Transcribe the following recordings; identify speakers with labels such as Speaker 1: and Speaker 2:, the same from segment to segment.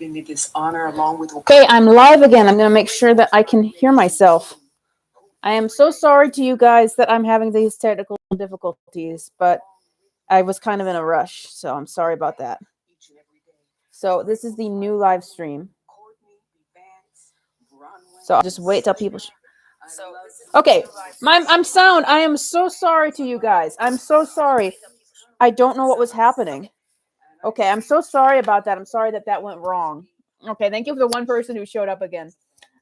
Speaker 1: me this honor along with.
Speaker 2: Okay, I'm live again. I'm going to make sure that I can hear myself. I am so sorry to you guys that I'm having these technical difficulties, but I was kind of in a rush, so I'm sorry about that. So this is the new live stream. So I'll just wait till people. Okay, I'm sound. I am so sorry to you guys. I'm so sorry. I don't know what was happening. Okay, I'm so sorry about that. I'm sorry that that went wrong. Okay, thank you for the one person who showed up again.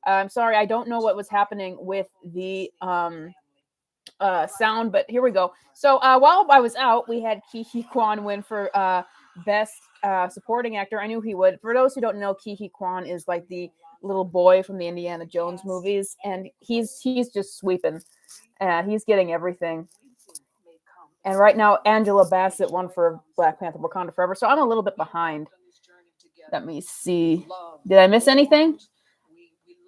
Speaker 2: I'm sorry, I don't know what was happening with the sound, but here we go. So while I was out, we had Ke Huy Quan win for best supporting actor. I knew he would. For those who don't know, Ke Huy Quan is like the little boy from the Indiana Jones movies, and he's just sweeping. He's getting everything. And right now, Angela Bassett won for Black Panther: Wakanda Forever. So I'm a little bit behind. Let me see. Did I miss anything?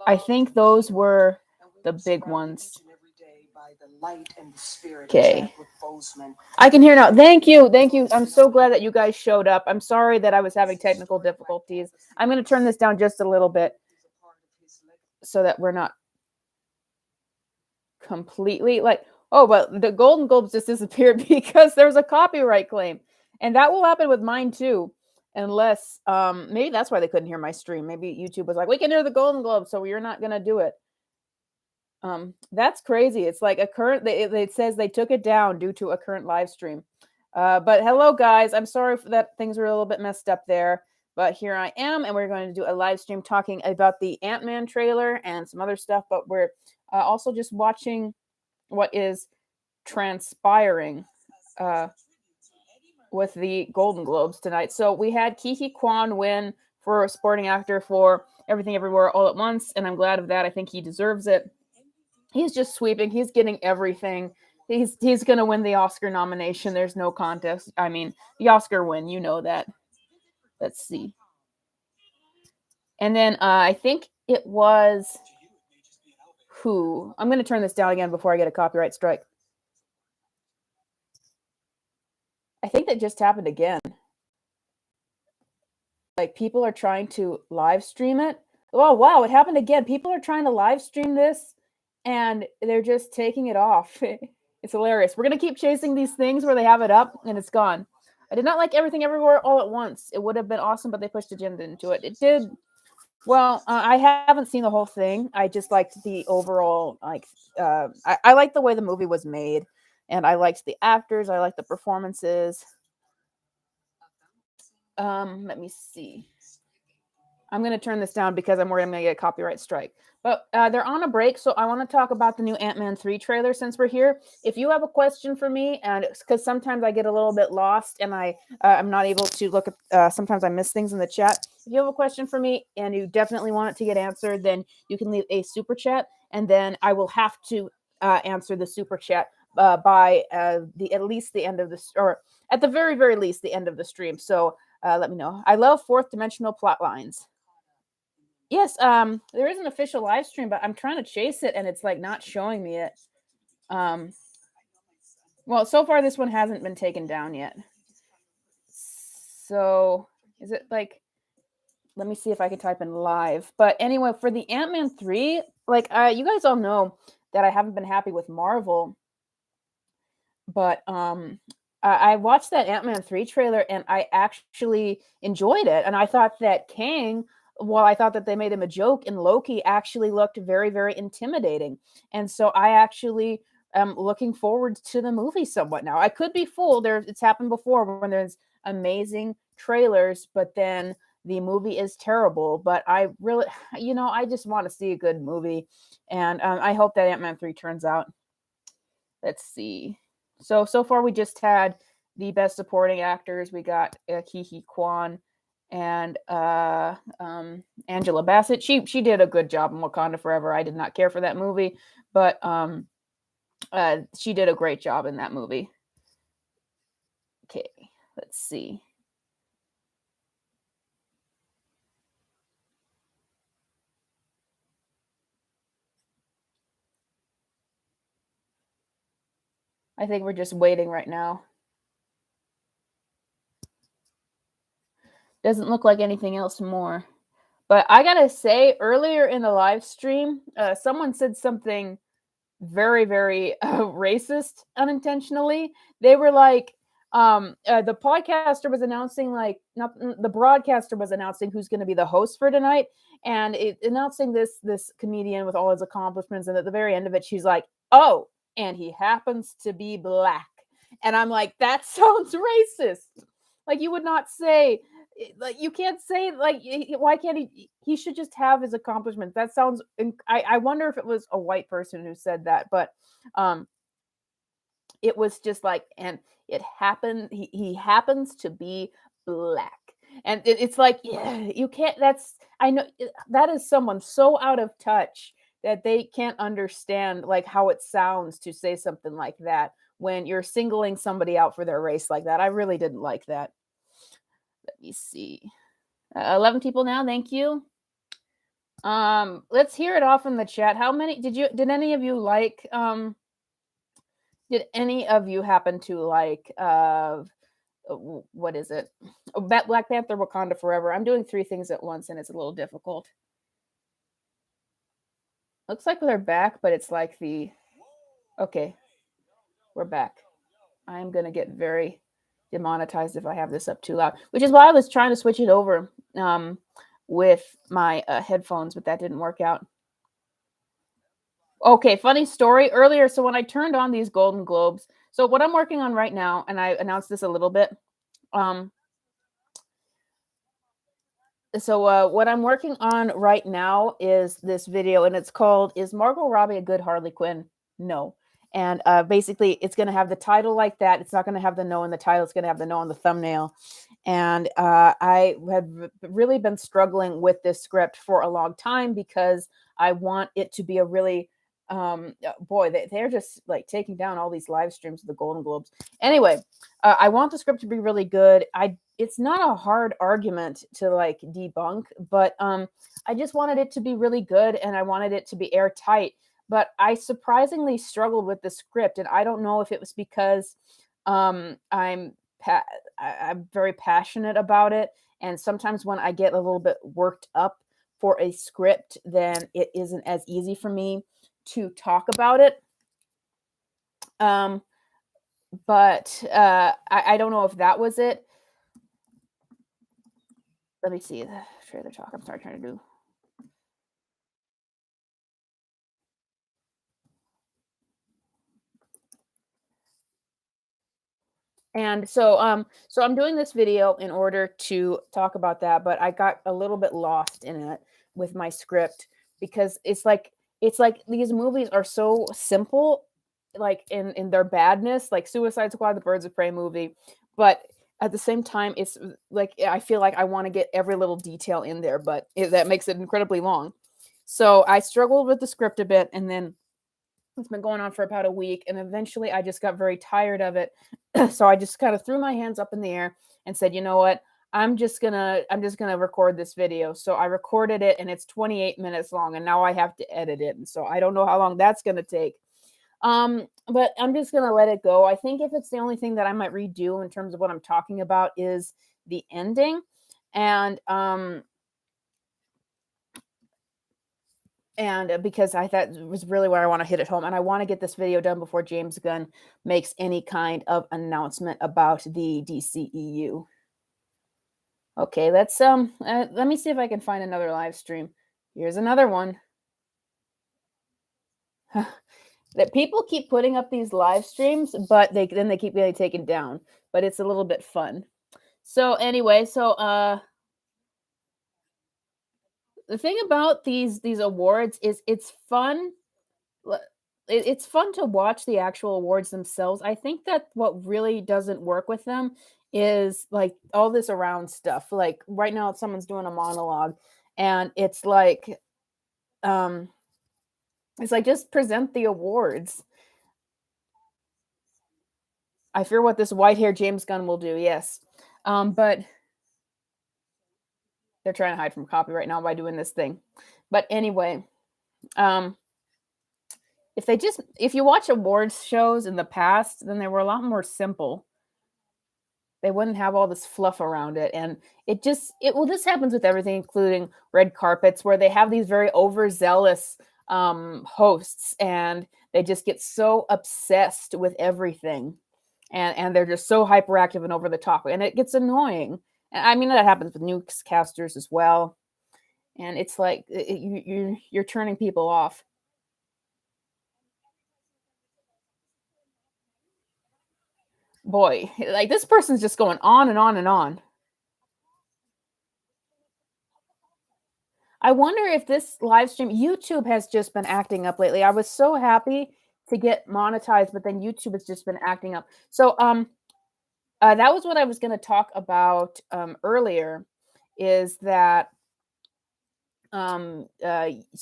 Speaker 2: I think those were the big ones. Okay. I can hear now. Thank you. Thank you. I'm so glad that you guys showed up. I'm sorry that I was having technical difficulties. I'm going to turn this down just a little bit so that we're not completely like, oh, but the Golden Globes just disappeared because there's a copyright claim. And that will happen with mine too. Unless maybe that's why they couldn't hear my stream. Maybe YouTube was like, we can hear the Golden Globes, so you're not gonna do it. That's crazy. It's like a current. It says they took it down due to a current live stream. But hello, guys. I'm sorry for that. Things were a little bit messed up there, but here I am, and we're going to do a live stream talking about the Ant-Man trailer and some other stuff. But we're also just watching what is transpiring with the Golden Globes tonight. So we had Ke Huy Quan win for supporting actor for Everything Everywhere All at Once, and I'm glad of that. I think he deserves it. He's just sweeping. He's getting everything. He's going to win the Oscar nomination. There's no contest. I mean, the Oscar win, you know that. Let's see. And then I think it was who? I'm going to turn this down again before I get a copyright strike. I think that just happened again. Like, people are trying to live stream it. Oh, wow, it happened again. People are trying to live stream this, and they're just taking it off. It's hilarious. We're going to keep chasing these things where they have it up, and it's gone. I did not like Everything Everywhere All at Once. It would have been awesome, but they pushed agenda into it. It did. Well, I haven't seen the whole thing. I just liked the overall, like, I liked the way the movie was made, and I liked the actors. I liked the performances. Let me see. I'm going to turn this down because I'm worried I'm going to get a copyright strike. But they're on a break, so I want to talk about the new Ant-Man 3 trailer since we're here. If you have a question for me, and because sometimes I get a little bit lost and I'm not able to look at, sometimes I miss things in the chat. If you have a question for me and you definitely want it to get answered, then you can leave a super chat, and then I will have to answer the super chat by at least the end of the, or at the very, very least, the end of the stream. So let me know. I love fourth dimensional plot lines. Yes, there is an official live stream, but I'm trying to chase it and it's like not showing me it. Well, so far this one hasn't been taken down yet. So is it like, let me see if I can type in live. But anyway, for the Ant-Man 3, like you guys all know that I haven't been happy with Marvel. But I watched that Ant-Man 3 trailer and I actually enjoyed it. And I thought that Kang, while I thought that they made him a joke in Loki, actually looked very, very intimidating. And so I actually am looking forward to the movie somewhat now. I could be fooled. It's happened before when there's amazing trailers, but then the movie is terrible. But I really, I just want to see a good movie. And I hope that Ant-Man 3 turns out. Let's see. So far we just had the best supporting actors. We got Ke Huy Quan and Angela Bassett. She did a good job in Wakanda Forever. I did not care for that movie, but she did a great job in that movie. Okay, let's see. I think we're just waiting right now. Doesn't look like anything else more. But I gotta say, earlier in the live stream, someone said something very, very racist unintentionally. They were like, the podcaster was announcing, like, not the broadcaster was announcing who's going to be the host for tonight, and announcing this comedian with all his accomplishments. And at the very end of it, she's like, "Oh, and he happens to be black." And I'm like, that sounds racist. Like, you would not say, like, you can't say, like, why can't he should just have his accomplishments. That sounds I wonder if it was a white person who said that, but um it was just like, and it happened, he happens to be black. And it's like, yeah, you can't, that's, I know that is someone so out of touch that they can't understand like how it sounds to say something like that when you're singling somebody out for their race like that. I really didn't like that. Let me see. 11 people now, thank you. Let's hear it off in the chat. How many did any of you like did any of you happen to like what is it? Oh, Black Panther Wakanda Forever. I'm doing 3 things at once and it's a little difficult. Looks like they're back, but it's like the okay. We're back. I'm going to get very demonetized if I have this up too loud, which is why I was trying to switch it over with my headphones, but that didn't work out. Okay, funny story earlier. So when I turned on these Golden Globes, so what I'm working on right now, and I announced this a little bit. So what I'm working on right now is this video, and it's called "Is Margot Robbie a Good Harley Quinn?" No. And basically, it's going to have the title like that. It's not going to have the no in the title. It's going to have the no in the thumbnail. And I have really been struggling with this script for a long time because I want it to be a really boy, they're just like taking down all these live streams of the Golden Globes. Anyway, I want the script to be really good. It's not a hard argument to like debunk, but I just wanted it to be really good and I wanted it to be airtight. But I surprisingly struggled with the script, and I don't know if it was because I'm very passionate about it, and sometimes when I get a little bit worked up for a script, then it isn't as easy for me to talk about it. But I don't know if that was it. Let me see the trailer talk. I'm sorry, trying to do. And so I'm doing this video in order to talk about that, but I got a little bit lost in it with my script because it's like these movies are so simple, like in their badness, like Suicide Squad, the Birds of Prey movie, but at the same time, it's like I feel like I want to get every little detail in there, but that makes it incredibly long. So I struggled with the script a bit, and then it's been going on for about a week, and eventually I just got very tired of it. So I just kind of threw my hands up in the air and said, "You know what? I'm just going to record this video." So I recorded it, and it's 28 minutes long, and now I have to edit it. And so I don't know how long that's going to take. But I'm just going to let it go. I think if it's the only thing that I might redo in terms of what I'm talking about is the ending. And because that was really where I want to hit it home, and I want to get this video done before James Gunn makes any kind of announcement about the DCEU. Okay, let's let me see if I can find another live stream. Here's another one. That people keep putting up these live streams, but then they keep getting taken down. But it's a little bit fun. So anyway, the thing about these awards is it's fun. It's fun to watch the actual awards themselves. I think that what really doesn't work with them is like all this around stuff. Like right now, someone's doing a monologue, and it's like just present the awards. I fear what this white-haired James Gunn will do. Yes, but they're trying to hide from copyright now by doing this thing. But anyway, if you watch awards shows in the past, then they were a lot more simple. they wouldn't have all this fluff around it. And well, this happens with everything, including red carpets, where they have these very overzealous hosts, and they just get so obsessed with everything, and they're just so hyperactive and over the top, and it gets annoying. And I mean, that happens with newscasters as well. And it's like you're turning people off. Boy, like this person's just going on and on and on. I wonder if this live stream, YouTube has just been acting up lately. I was so happy to get monetized, but then YouTube has just been acting up. So that was what I was going to talk about earlier, is that so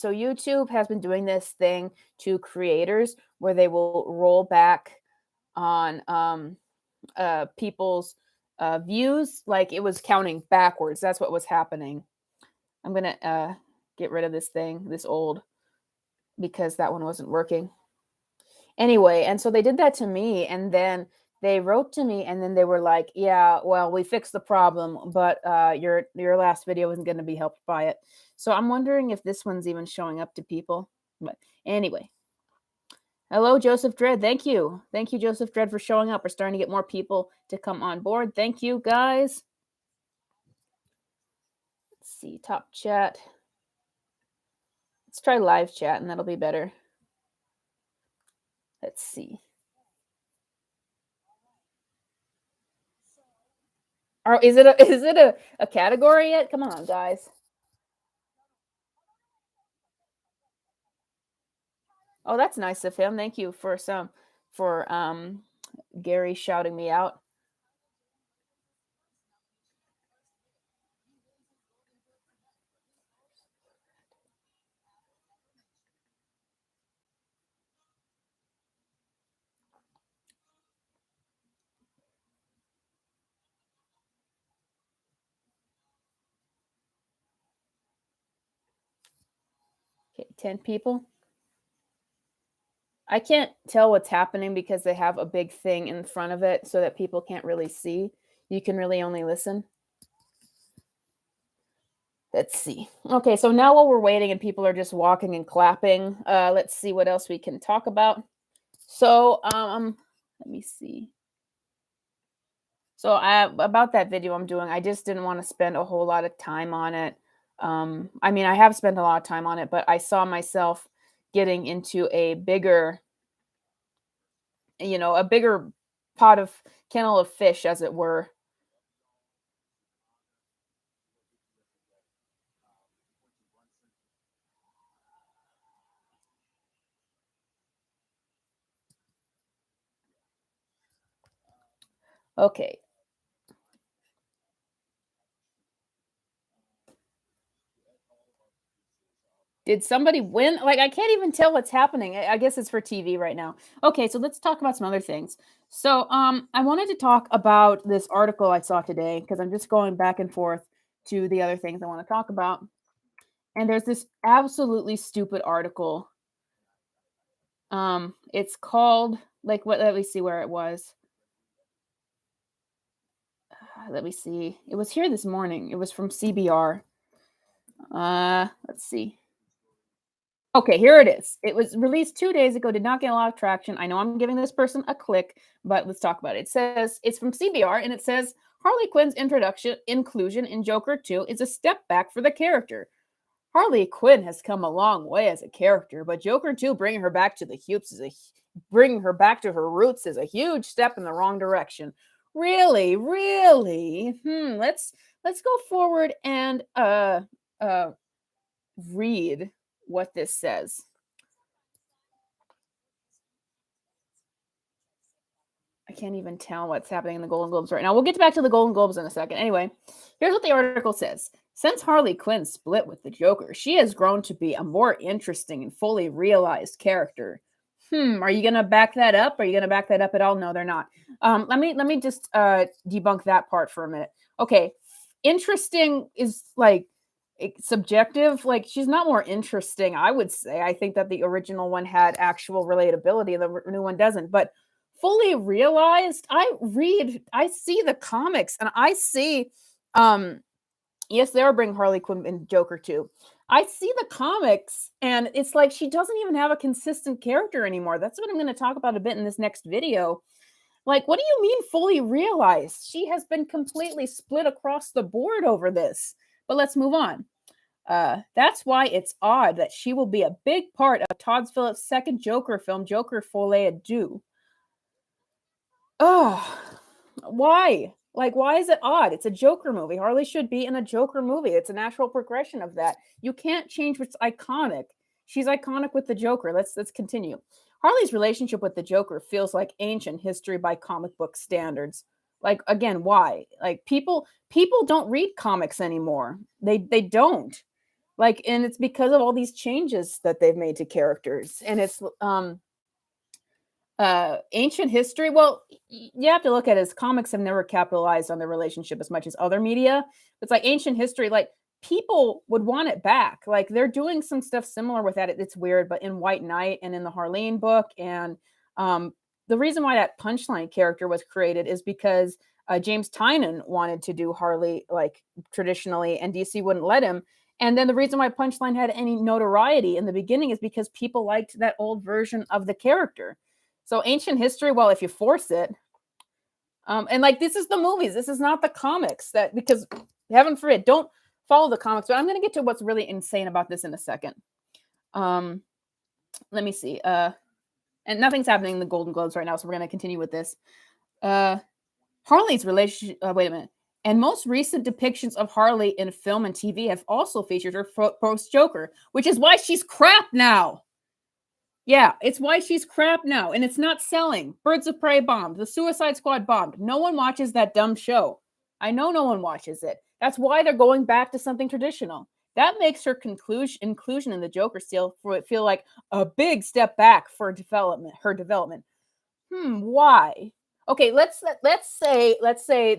Speaker 2: YouTube has been doing this thing to creators where they will roll back on people's views, like it was counting backwards. That's what was happening. I'm gonna get rid of this thing, this old, because that one wasn't working. Anyway, and so they did that to me, and then they wrote to me, and then they were like, "Yeah, well, we fixed the problem, but your last video isn't going to be helped by it." So I'm wondering if this one's even showing up to people. But anyway, hello, Joseph Dredd. Thank you, Joseph Dredd, for showing up. We're starting to get more people to come on board. Thank you, guys. Let's see, top chat. Let's try live chat, and that'll be better. Let's see. Is it a category yet? Come on, guys. Oh, that's nice of him. Thank you for Gary shouting me out. Okay, 10 people. I can't tell what's happening because they have a big thing in front of it so that people can't really see. You can really only listen. Let's see. Okay, so now while we're waiting and people are just walking and clapping, let's see what else we can talk about. So, let me see. So about that video I'm doing, I just didn't want to spend a whole lot of time on it. I mean, I have spent a lot of time on it, but I saw myself getting into a bigger pot of kennel of fish, as it were. Okay. Did somebody win? Like, I can't even tell what's happening. I guess it's for TV right now. Okay, so let's talk about some other things. So, I wanted to talk about this article I saw today because I'm just going back and forth to the other things I want to talk about. And there's this absolutely stupid article. It's called, like, what? Let me see where it was. Let me see. It was here this morning. It was from CBR. Let's see. Okay, here it is. It was released 2 days ago, did not get a lot of traction. I know I'm giving this person a click, but let's talk about it. It says it's from CBR, and it says Harley Quinn's inclusion in Joker 2 is a step back for the character. Harley Quinn has come a long way as a character, but Joker 2 bringing her back to bringing her back to her roots is a huge step in the wrong direction. Really, really. Let's go forward and read what this says. I can't even tell what's happening in the Golden Globes right now. We'll get back to the Golden Globes in a second. Anyway, here's what the article says. Since Harley Quinn split with the Joker, she has grown to be a more interesting and fully realized character. Are you gonna back that up? Are you gonna back that up at all? No, they're not. Let me just debunk that part for a minute. Okay, interesting is like subjective. Like, she's not more interesting, I would say. I think that the original one had actual relatability and the new one doesn't. But fully realized. I see the comics, and I see, yes, they are bringing Harley Quinn and Joker too. I see the comics, and it's like she doesn't even have a consistent character anymore. That's what I'm going to talk about a bit in this next video. Like, what do you mean fully realized? She has been completely split across the board over this. But let's move on. That's why it's odd that she will be a big part of Todd Phillips' second Joker film, Joker Folie à Deux. Oh, why? Like, why is it odd? It's a Joker movie. Harley should be in a Joker movie. It's a natural progression of that. You can't change what's iconic. She's iconic with the Joker. Let's continue. Harley's relationship with the Joker feels like ancient history by comic book standards. Like, again, why? Like, people don't read comics anymore. They don't. Like, and it's because of all these changes that they've made to characters. And it's ancient history. Well, you have to look at it as comics have never capitalized on their relationship as much as other media. It's like ancient history, like people would want it back. Like they're doing some stuff similar with that. It's weird, but in White Knight and in the Harleen book, and the reason why that Punchline character was created is because James Tynion wanted to do Harley like traditionally, and DC wouldn't let him. And then the reason why Punchline had any notoriety in the beginning is because people liked that old version of the character. So ancient history, well, if you force it, and like this is the movies, this is not the comics. That because heaven forbid, don't follow the comics. But I'm going to get to what's really insane about this in a second. Let me see. And nothing's happening in the Golden Globes right now, so we're going to continue with this. Harley's relationship. Wait a minute. And most recent depictions of Harley in film and TV have also featured her post Joker, which is why she's crap now. Yeah, it's why she's crap now, and it's not selling. Birds of Prey bombed. The Suicide Squad bombed. No one watches that dumb show. I know no one watches it. That's why they're going back to something traditional. That makes her inclusion in the Joker still feel like a big step back for development. Her development. Why? Okay, let's say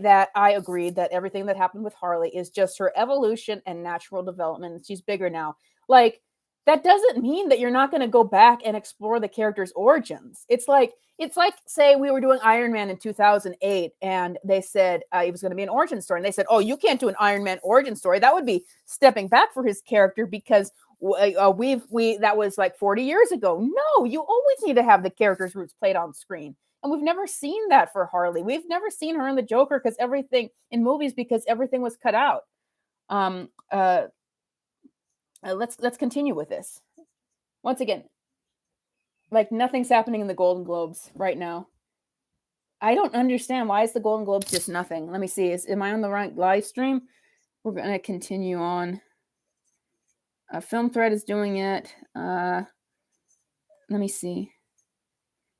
Speaker 2: that I agreed that everything that happened with Harley is just her evolution and natural development. She's bigger now. Like that doesn't mean that you're not going to go back and explore the character's origins. It's like say we were doing Iron Man in 2008 and they said it was going to be an origin story, and they said, "Oh, you can't do an Iron Man origin story. That would be stepping back for his character because that was like 40 years ago." No, you always need to have the character's roots played on screen. And we've never seen that for Harley. We've never seen her in the Joker because everything was cut out. Let's continue with this. Once again, like nothing's happening in the Golden Globes right now. I don't understand why is the Golden Globes just nothing. Let me see. Am I on the right live stream? We're gonna continue on. Film Thread is doing it. Let me see.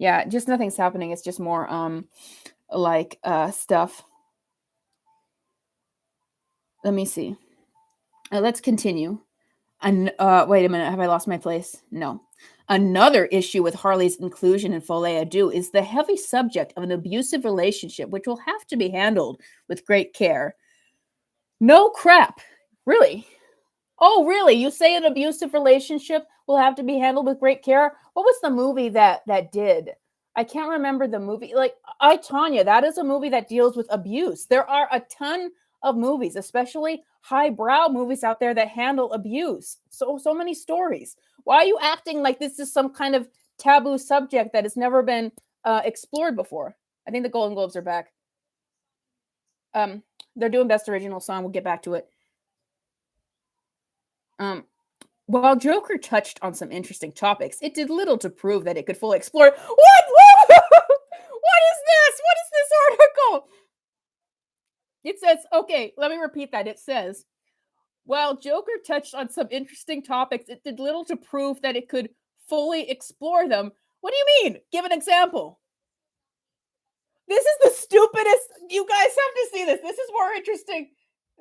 Speaker 2: Yeah, just nothing's happening. It's just more stuff. Let me see. Let's continue. And wait a minute, have I lost my place? No. Another issue with Harley's inclusion in Folie à Deux is the heavy subject of an abusive relationship, which will have to be handled with great care. No crap. Really? Oh, really? You say an abusive relationship will have to be handled with great care? What was the movie that did? I can't remember the movie. Like, I, Tanya, that is a movie that deals with abuse. There are a ton of movies, especially highbrow movies out there that handle abuse. So many stories. Why are you acting like this is some kind of taboo subject that has never been explored before? I think the Golden Globes are back. They're doing Best Original Song. We'll get back to it. While Joker touched on some interesting topics, it did little to prove that it could fully explore. What? What is this? What is this article? It says, okay, let me repeat that. It says, while Joker touched on some interesting topics, it did little to prove that it could fully explore them. What do you mean? Give an example. This is the stupidest. You guys have to see this. This is more interesting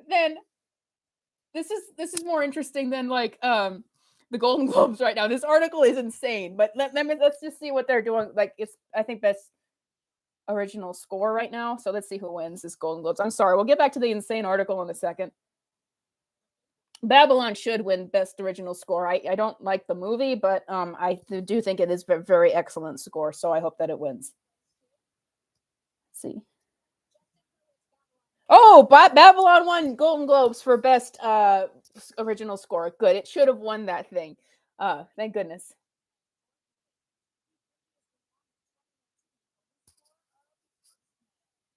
Speaker 2: than this is more interesting than like the Golden Globes right now. This article is insane, but let's just see what they're doing. Like it's I think Best Original Score right now. So let's see who wins this Golden Globes. I'm sorry, we'll get back to the insane article in a second. Babylon should win Best Original Score. I don't like the movie, but I do think it is a very excellent score. So I hope that it wins. see. Oh, Babylon won Golden Globes for best original score. Good. It should have won that thing. Thank goodness.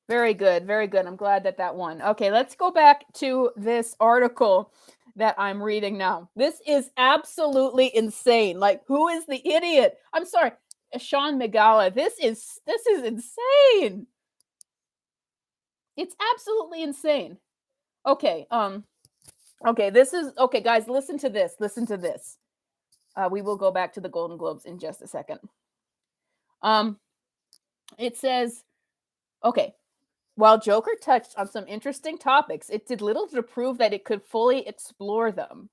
Speaker 2: Very good. Very good. I'm glad that won. Okay, let's go back to this article that I'm reading now. This is absolutely insane. Like, who is the idiot? I'm sorry, Sean Megala. This is insane. It's absolutely insane. Okay, okay, this is okay, guys. Listen to this. Listen to this. We will go back to the Golden Globes in just a second. It says, okay, while Joker touched on some interesting topics, it did little to prove that it could fully explore them.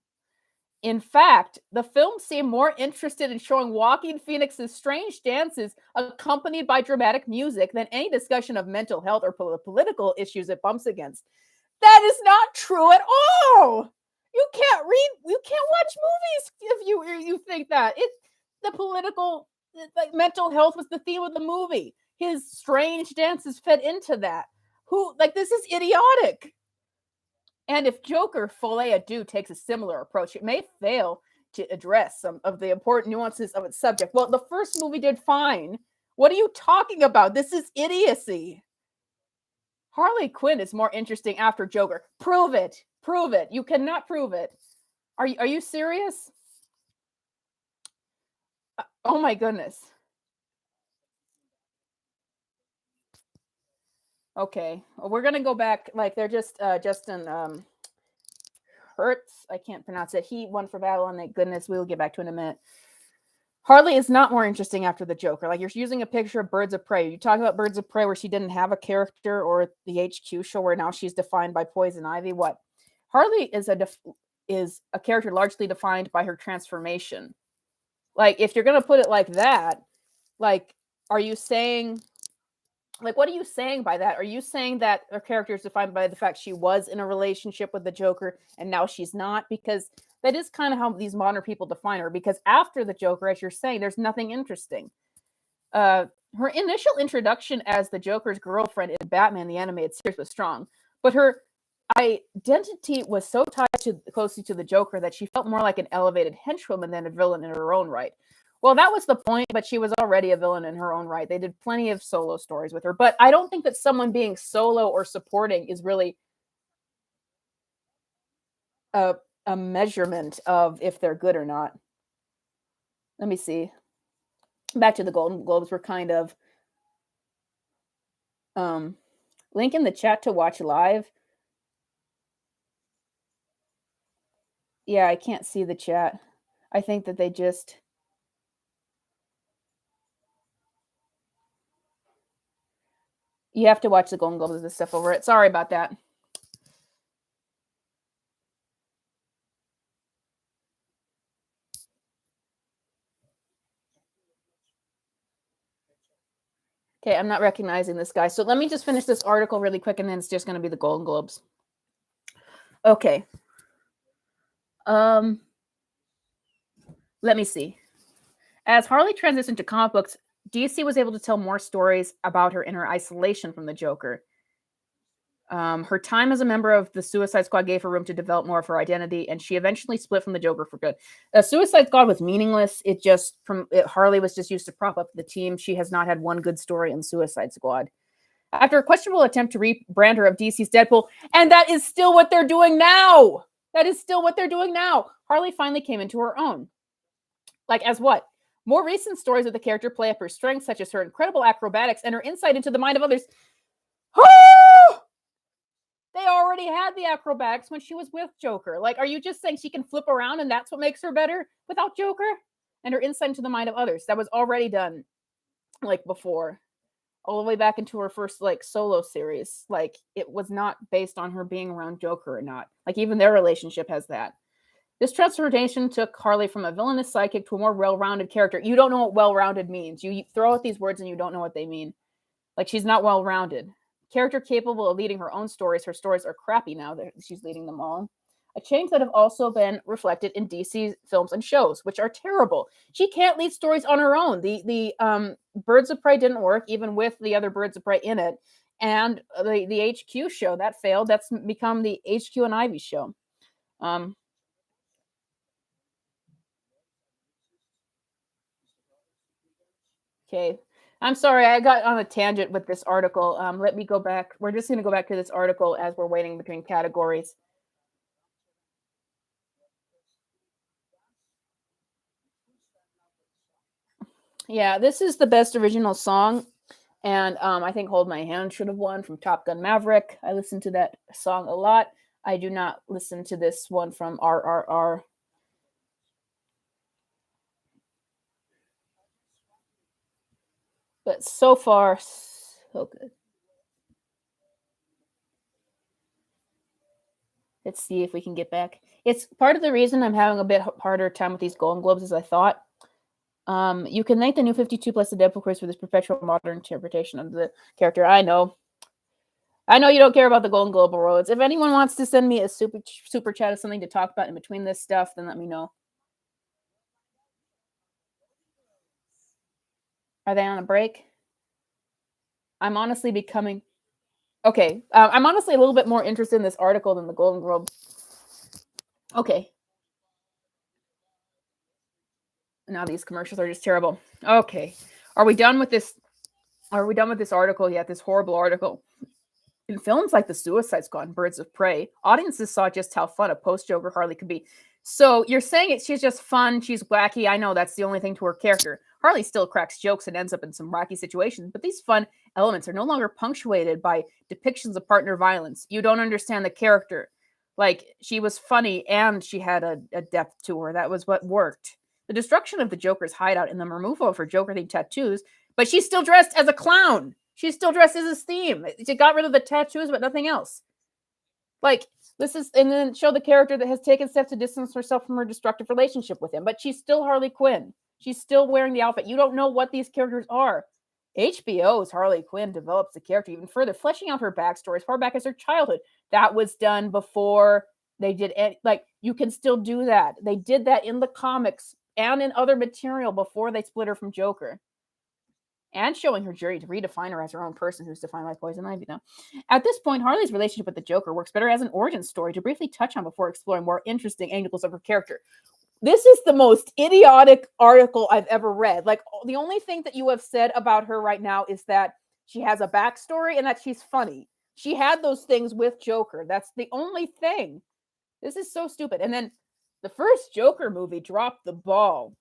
Speaker 2: In fact, the film seemed more interested in showing Joaquin Phoenix's strange dances accompanied by dramatic music than any discussion of mental health or political issues it bumps against. That is not true at all. You can't watch movies if you think that. It's the political, like, mental health was the theme of the movie. His strange dances fed into that. This is idiotic. And if Joker Folie à Deux takes a similar approach, it may fail to address some of the important nuances of its subject. Well, the first movie did fine. What are you talking about? This is idiocy. Harley Quinn is more interesting after Joker. Prove it. Prove it. You cannot prove it. Are you serious? Oh my goodness. Okay, well, we're gonna go back. Like, they're just Justin Hertz. I can't pronounce it. He won for Babylon. Thank goodness. We will get back to it in a minute. Harley is not more interesting after the Joker. Like, you're using a picture of Birds of Prey. You talk about Birds of Prey where she didn't have a character, or the HQ show where now she's defined by Poison Ivy. What? Harley is a character largely defined by her transformation. Like, if you're gonna put it like that, like, are you saying? Like, what are you saying by that? Are you saying that her character is defined by the fact she was in a relationship with the Joker and now she's not? Because that is kind of how these modern people define her. Because after the Joker, as you're saying, there's nothing interesting. Her initial introduction as the Joker's girlfriend in Batman the Animated Series was strong, but her identity was so tied closely to the Joker that she felt more like an elevated henchwoman than a villain in her own right. Well, that was the point, but she was already a villain in her own right. They did plenty of solo stories with her, but I don't think that someone being solo or supporting is really a measurement of if they're good or not. Let me see. Back to the Golden Globes. We're kind of link in the chat to watch live. Yeah, I can't see the chat. I think that they just... You have to watch the Golden Globes and stuff over it. Sorry about that. Okay, I'm not recognizing this guy. So let me just finish this article really quick, and then it's just going to be the Golden Globes. Okay. Let me see. As Harley transitioned to comic books, DC was able to tell more stories about her in her isolation from the Joker. Her time as a member of the Suicide Squad gave her room to develop more of her identity, and she eventually split from the Joker for good. Suicide Squad was meaningless. Harley was just used to prop up the team. She has not had one good story in Suicide Squad. After a questionable attempt to rebrand her of DC's Deadpool, and that is still what they're doing now. That is still what they're doing now. Harley finally came into her own. Like, as what? More recent stories of the character play up her strengths, such as her incredible acrobatics and her insight into the mind of others. Oh! They already had the acrobatics when she was with Joker. Like, are you just saying she can flip around and that's what makes her better without Joker? And her insight into the mind of others. That was already done, like, before. All the way back into her first, like, solo series. Like, it was not based on her being around Joker or not. Like, even their relationship has that. This transformation took Harley from a villainous psychic to a more well-rounded character. You don't know what well-rounded means. You throw out these words and you don't know what they mean. Like, she's not well-rounded. Character capable of leading her own stories. Her stories are crappy now that she's leading them all. A change that have also been reflected in DC films and shows, which are terrible. She can't lead stories on her own. The Birds of Prey didn't work, even with the other Birds of Prey in it. and the HQ show that failed. That's become the HQ and Ivy show. Okay. I'm sorry, I got on a tangent with this article. Let me go back. We're just going to go back to this article as we're waiting between categories. Yeah, this is the best original song. And I think Hold My Hand should have won from Top Gun Maverick. I listen to that song a lot. I do not listen to this one from RRR. But so far, so good. Let's see if we can get back. It's part of the reason I'm having a bit harder time with these Golden Globes as I thought. You can thank the new 52 plus the Deadpool Chris for this perpetual modern interpretation of the character. I know you don't care about the Golden Globe awards. If anyone wants to send me a super chat of something to talk about in between this stuff, then let me know. Are they on a break? I'm honestly becoming okay. I'm honestly a little bit more interested in this article than the Golden Globe. Okay. Now these commercials are just terrible. Okay. Are we done with this? Are we done with this article yet? This horrible article. In films like The Suicide Squad and Birds of Prey, audiences saw just how fun a post-Joker Harley could be. So you're saying she's just fun, she's wacky. I know that's the only thing to her character. Harley still cracks jokes and ends up in some wacky situations, but these fun elements are no longer punctuated by depictions of partner violence. You don't understand the character. Like, she was funny and she had a depth to her. That was what worked. The destruction of the Joker's hideout and the removal of her Joker-themed tattoos, but she's still dressed as a clown. She's still dressed as his theme. She got rid of the tattoos, but nothing else. Like, this is, and then show the character that has taken steps to distance herself from her destructive relationship with him, but she's still Harley Quinn. She's still wearing the outfit. You don't know what these characters are. HBO's Harley Quinn develops the character even further, fleshing out her backstory as far back as her childhood. That was done before they did it. Like, you can still do that. They did that in the comics and in other material before they split her from Joker. And showing her journey to redefine her as her own person who's defined by Poison Ivy now. At this point, Harley's relationship with the Joker works better as an origin story to briefly touch on before exploring more interesting angles of her character. This is the most idiotic article I've ever read. Like, the only thing that you have said about her right now is that she has a backstory and that she's funny. She had those things with Joker. That's the only thing. This is so stupid. And then the first Joker movie dropped the ball.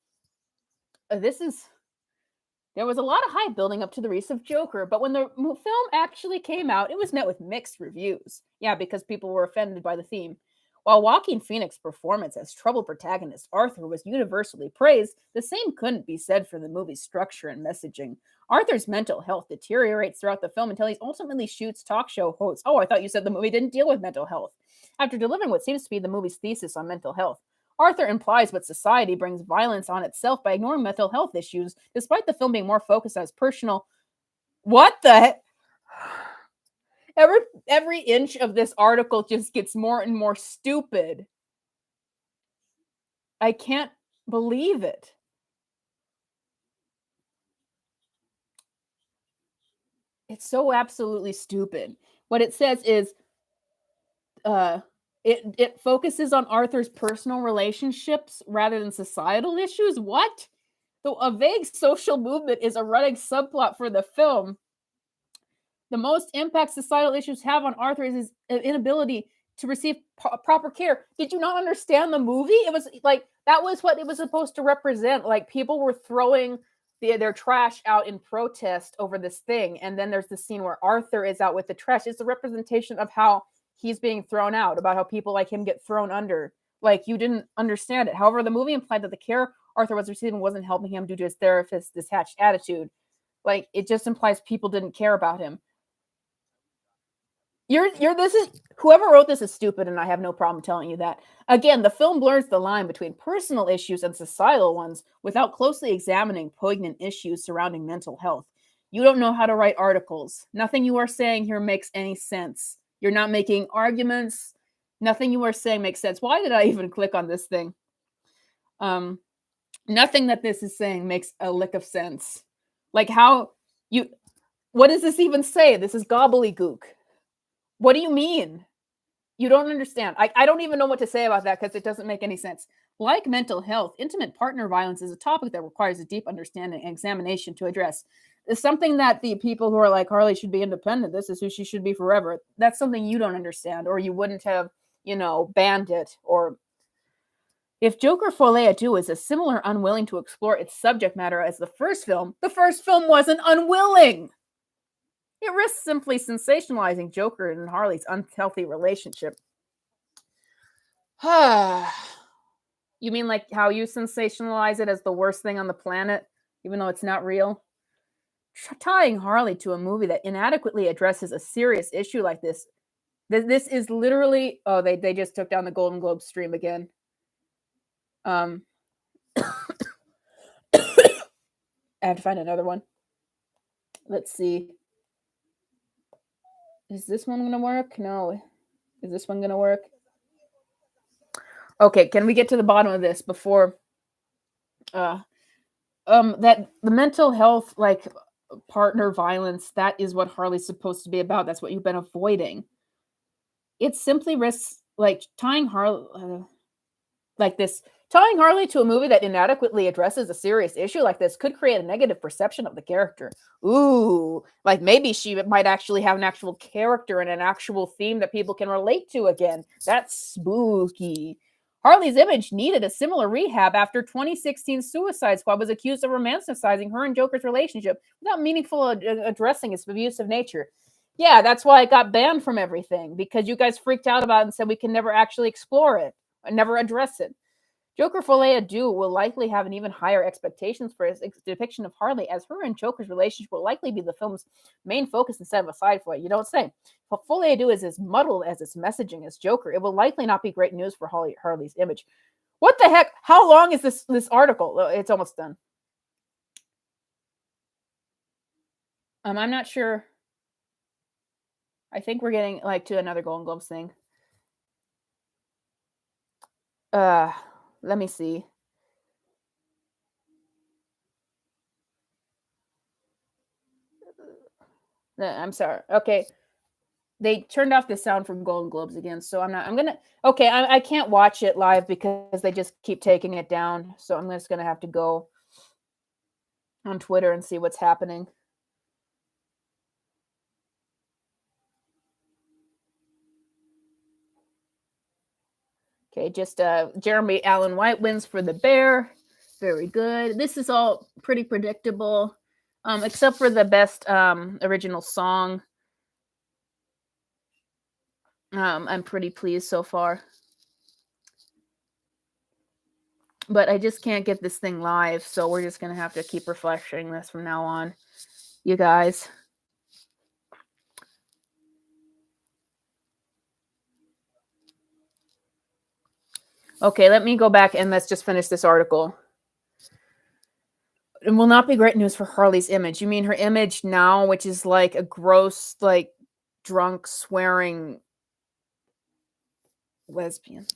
Speaker 2: There was a lot of hype building up to the release of Joker, but when the film actually came out, it was met with mixed reviews. Yeah, because people were offended by the theme. While Joaquin Phoenix's performance as troubled protagonist Arthur was universally praised, the same couldn't be said for the movie's structure and messaging. Arthur's mental health deteriorates throughout the film until he ultimately shoots talk show hosts. Oh, I thought you said the movie didn't deal with mental health. After delivering what seems to be the movie's thesis on mental health, Arthur implies what society brings violence on itself by ignoring mental health issues, despite the film being more focused on his personal. What the heck? Every inch of this article just gets more and more stupid. I can't believe it. It's so absolutely stupid. What it says is it focuses on Arthur's personal relationships rather than societal issues. What? So a vague social movement is a running subplot for the film. The most impact societal issues have on Arthur is his inability to receive proper care. Did you not understand the movie? It was like, that was what it was supposed to represent. Like, people were throwing their trash out in protest over this thing. And then there's the scene where Arthur is out with the trash. It's a representation of how he's being thrown out, about how people like him get thrown under. Like, you didn't understand it. However, the movie implied that the care Arthur was receiving wasn't helping him due to his therapist's detached attitude. Like, it just implies people didn't care about him. This is, whoever wrote this is stupid, and I have no problem telling you that. Again, the film blurs the line between personal issues and societal ones without closely examining poignant issues surrounding mental health. You don't know how to write articles. Nothing you are saying here makes any sense. You're not making arguments. Nothing you are saying makes sense. Why did I even click on this thing? Nothing that this is saying makes a lick of sense. Like, how you What does this even say? This is gobbledygook. What do you mean? You don't understand. I don't even know what to say about that because it doesn't make any sense. Like mental health, intimate partner violence is a topic that requires a deep understanding and examination to address. It's something that the people who are like, Harley should be independent, this is who she should be forever. That's something you don't understand, or you wouldn't have, banned it. Or if Joker Folie à Deux is a similar unwilling to explore its subject matter as the first film wasn't unwilling. It risks simply sensationalizing Joker and Harley's unhealthy relationship. You mean like how you sensationalize it as the worst thing on the planet, even though it's not real? Tying Harley to a movie that inadequately addresses a serious issue like this is literally... Oh, they just took down the Golden Globe stream again. I have to find another one. Let's see. Is this one going to work? No. Is this one going to work? Okay, can we get to the bottom of this before that the mental health, like partner violence, that is what Harley's supposed to be about. That's what you've been avoiding. It simply risks like tying Harley to a movie that inadequately addresses a serious issue like this could create a negative perception of the character. Ooh, like maybe she might actually have an actual character and an actual theme that people can relate to again. That's spooky. Harley's image needed a similar rehab after 2016 Suicide Squad was accused of romanticizing her and Joker's relationship without meaningful addressing its abusive nature. Yeah, that's why it got banned from everything, because you guys freaked out about it and said we can never actually explore it, never address it. Joker Folie à Deux will likely have an even higher expectations for its depiction of Harley, as her and Joker's relationship will likely be the film's main focus instead of a side plot. You don't say. But Folie à Deux is as muddled as its messaging as Joker. It will likely not be great news for Harley's image. What the heck? How long is this article? It's almost done. I'm not sure. I think we're getting like to another Golden Globes thing. Let me see. I'm sorry. Okay. They turned off the sound from Golden Globes again, so I can't watch it live because they just keep taking it down. So I'm just going to have to go on Twitter and see what's happening. Okay, just Jeremy Allen White wins for The Bear. Very good. This is all pretty predictable, except for the best original song. I'm pretty pleased so far. But I just can't get this thing live, so we're just going to have to keep refreshing this from now on, you guys. Okay, let me go back and let's just finish this article. It will not be great news for Harley's image. You mean her image now, which is like a gross, like drunk, swearing lesbian.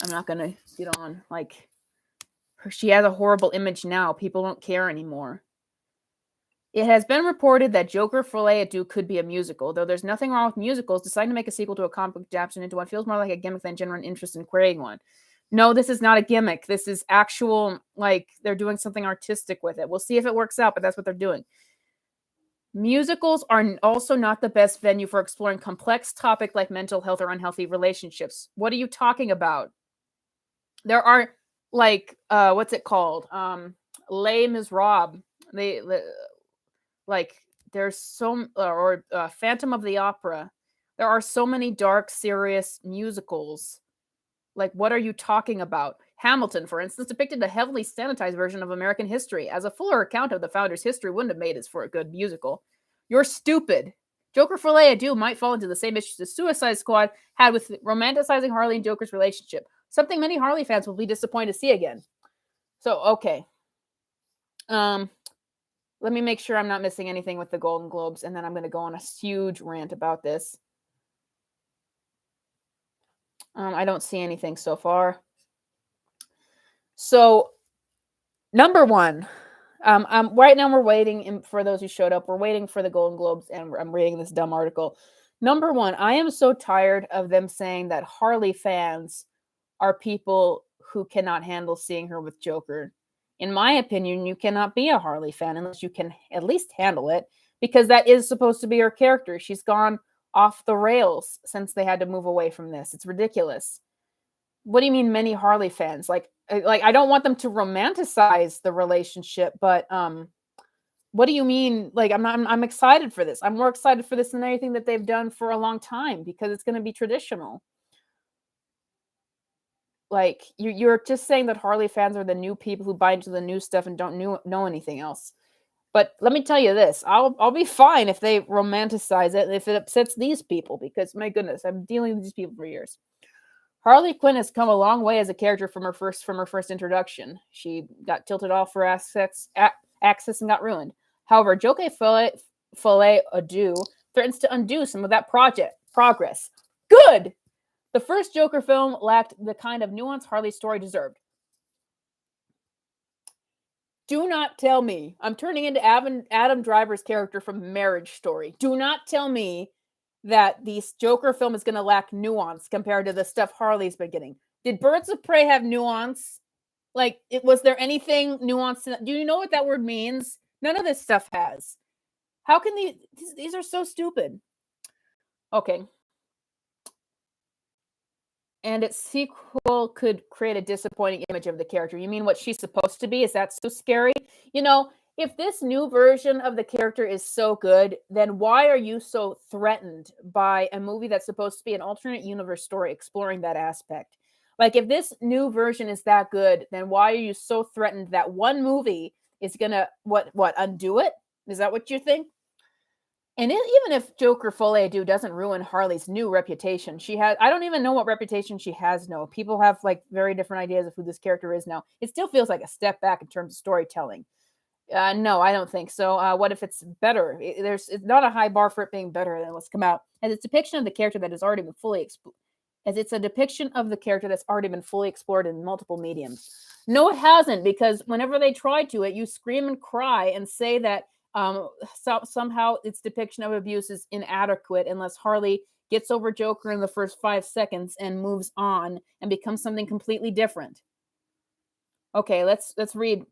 Speaker 2: I'm not going to get on. Like, she has a horrible image now. People don't care anymore. It has been reported that Joker Folie à Deux could be a musical. Though there's nothing wrong with musicals, deciding to make a sequel to a comic book adaptation into one feels more like a gimmick than genuine interest in creating one. No, this is not a gimmick. This is actual, like, they're doing something artistic with it. We'll see if it works out, but that's what they're doing. Musicals are also not the best venue for exploring complex topics like mental health or unhealthy relationships. What are you talking about? There are, like, what's it called? Les Miserables. Like, there's so, or Phantom of the Opera. There are so many dark, serious musicals. Like, what are you talking about? Hamilton, for instance, depicted a heavily sanitized version of American history. As a fuller account of the founder's history wouldn't have made it for a good musical. You're stupid. Joker Folie à Deux might fall into the same issues the Suicide Squad had with romanticizing Harley and Joker's relationship. Something many Harley fans will be disappointed to see again. So, okay. Let me make sure I'm not missing anything with the Golden Globes, and then I'm going to go on a huge rant about this. I don't see anything so far. So, number one, Right now we're waiting for those who showed up. We're waiting for the Golden Globes, and I'm reading this dumb article. Number one, I am so tired of them saying that Harley fans are people who cannot handle seeing her with Joker. In my opinion, you cannot be a Harley fan unless you can at least handle it, because that is supposed to be her character. She's gone off the rails since they had to move away from this. It's ridiculous. What do you mean many Harley fans? Like I don't want them to romanticize the relationship, but what do you mean? Like I'm excited for this. I'm more excited for this than anything that they've done for a long time because it's going to be traditional. Like you're just saying that Harley fans are the new people who buy into the new stuff and don't know anything else. But let me tell you this, I'll be fine if they romanticize it, if it upsets these people, because my goodness, I'm dealing with these people for years. Harley Quinn has come a long way as a character from her first introduction. She got tilted off for access and got ruined. However, Joker Folie Adu threatens to undo some of that progress. Good! The first Joker film lacked the kind of nuanced Harley story deserved. Do not tell me I'm turning into Adam Driver's character from Marriage Story. Do not tell me that the Joker film is going to lack nuance compared to the stuff Harley's been getting. Did Birds of Prey have nuance? Like, was there anything nuanced? Do you know what that word means? None of this stuff has. How can these are so stupid. Okay. And its sequel could create a disappointing image of the character. You mean what she's supposed to be? Is that so scary? You know, if this new version of the character is so good, then why are you so threatened by a movie that's supposed to be an alternate universe story exploring that aspect? Like, if this new version is that good, then why are you so threatened that one movie is gonna undo it? Is that what you think? And even if Joker Folie Adu doesn't ruin Harley's new reputation, I don't even know what reputation she has now. People have like very different ideas of who this character is now. It still feels like a step back in terms of storytelling. No, I don't think so. What if it's better? It's not a high bar for it being better than what's come out. As it's a depiction of the character that has already been fully explored in multiple mediums. No, it hasn't, because whenever they try to it, you scream and cry and say that somehow its depiction of abuse is inadequate unless Harley gets over Joker in the first 5 seconds and moves on and becomes something completely different. Okay, let's read.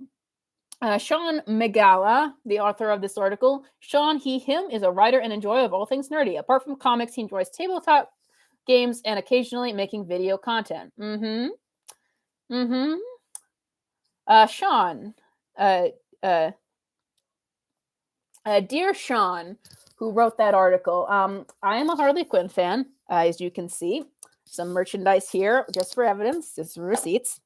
Speaker 2: Sean Megala, the author of this article. Sean, him, is a writer and enjoyer of all things nerdy. Apart from comics, he enjoys tabletop games and occasionally making video content. Sean, dear Sean, who wrote that article, I am a Harley Quinn fan, as you can see. Some merchandise here, just for evidence, just some receipts.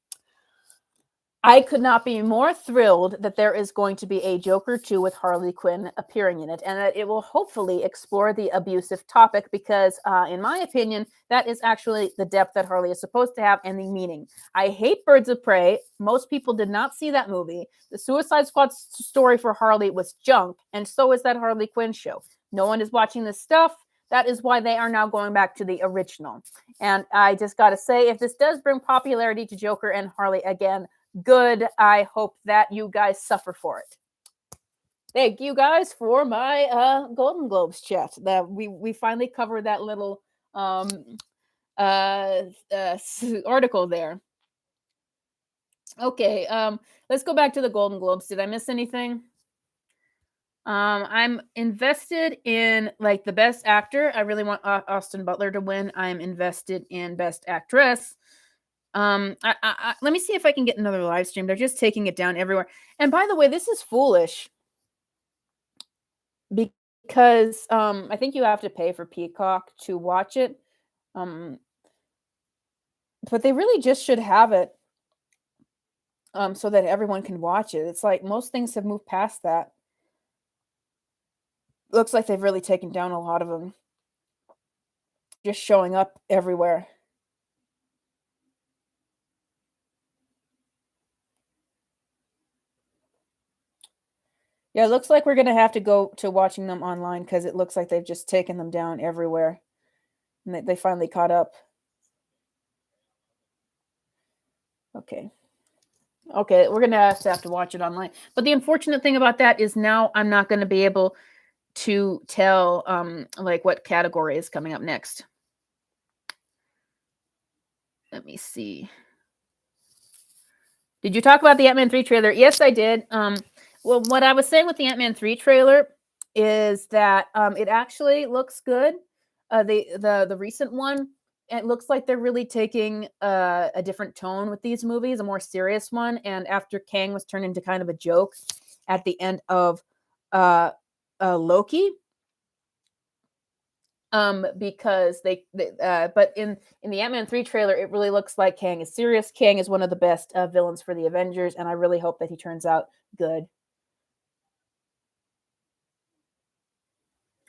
Speaker 2: I could not be more thrilled that there is going to be a Joker 2 with Harley Quinn appearing in it, and that it will hopefully explore the abusive topic because, in my opinion, that is actually the depth that Harley is supposed to have and the meaning. I hate Birds of Prey. Most people did not see that movie. The Suicide Squad story for Harley was junk, and so is that Harley Quinn show. No one is watching this stuff. That is why they are now going back to the original. And I just got to say, if this does bring popularity to Joker and Harley again, good. I hope that you guys suffer for it. Thank you guys for my Golden Globes chat. That we finally covered that little article there. Okay, let's go back to the Golden Globes. Did I miss anything? I'm invested in like the best actor. I really want Austin Butler to win. I'm invested in best actress. Let me see if I can get another live stream. They're just taking it down everywhere. And by the way, this is foolish because I think you have to pay for Peacock to watch it. But they really just should have it so that everyone can watch it. It's like most things have moved past that. Looks like they've really taken down a lot of them. Just showing up everywhere. Yeah, it looks like we're going to have to go to watching them online because it looks like they've just taken them down everywhere. And they finally caught up. Okay. Okay, we're gonna have to watch it online. But the unfortunate thing about that is now I'm not gonna be able to tell like what category is coming up next. Let me see. Did you talk about the Ant-Man 3 trailer? Yes, I did. Well, what I was saying with the Ant-Man 3 trailer is that it actually looks good. The recent one, it looks like they're really taking a different tone with these movies, a more serious one. And after Kang was turned into kind of a joke at the end of Loki, because but in the Ant-Man 3 trailer it really looks like Kang is serious. Kang is one of the best villains for the Avengers, and I really hope that he turns out good.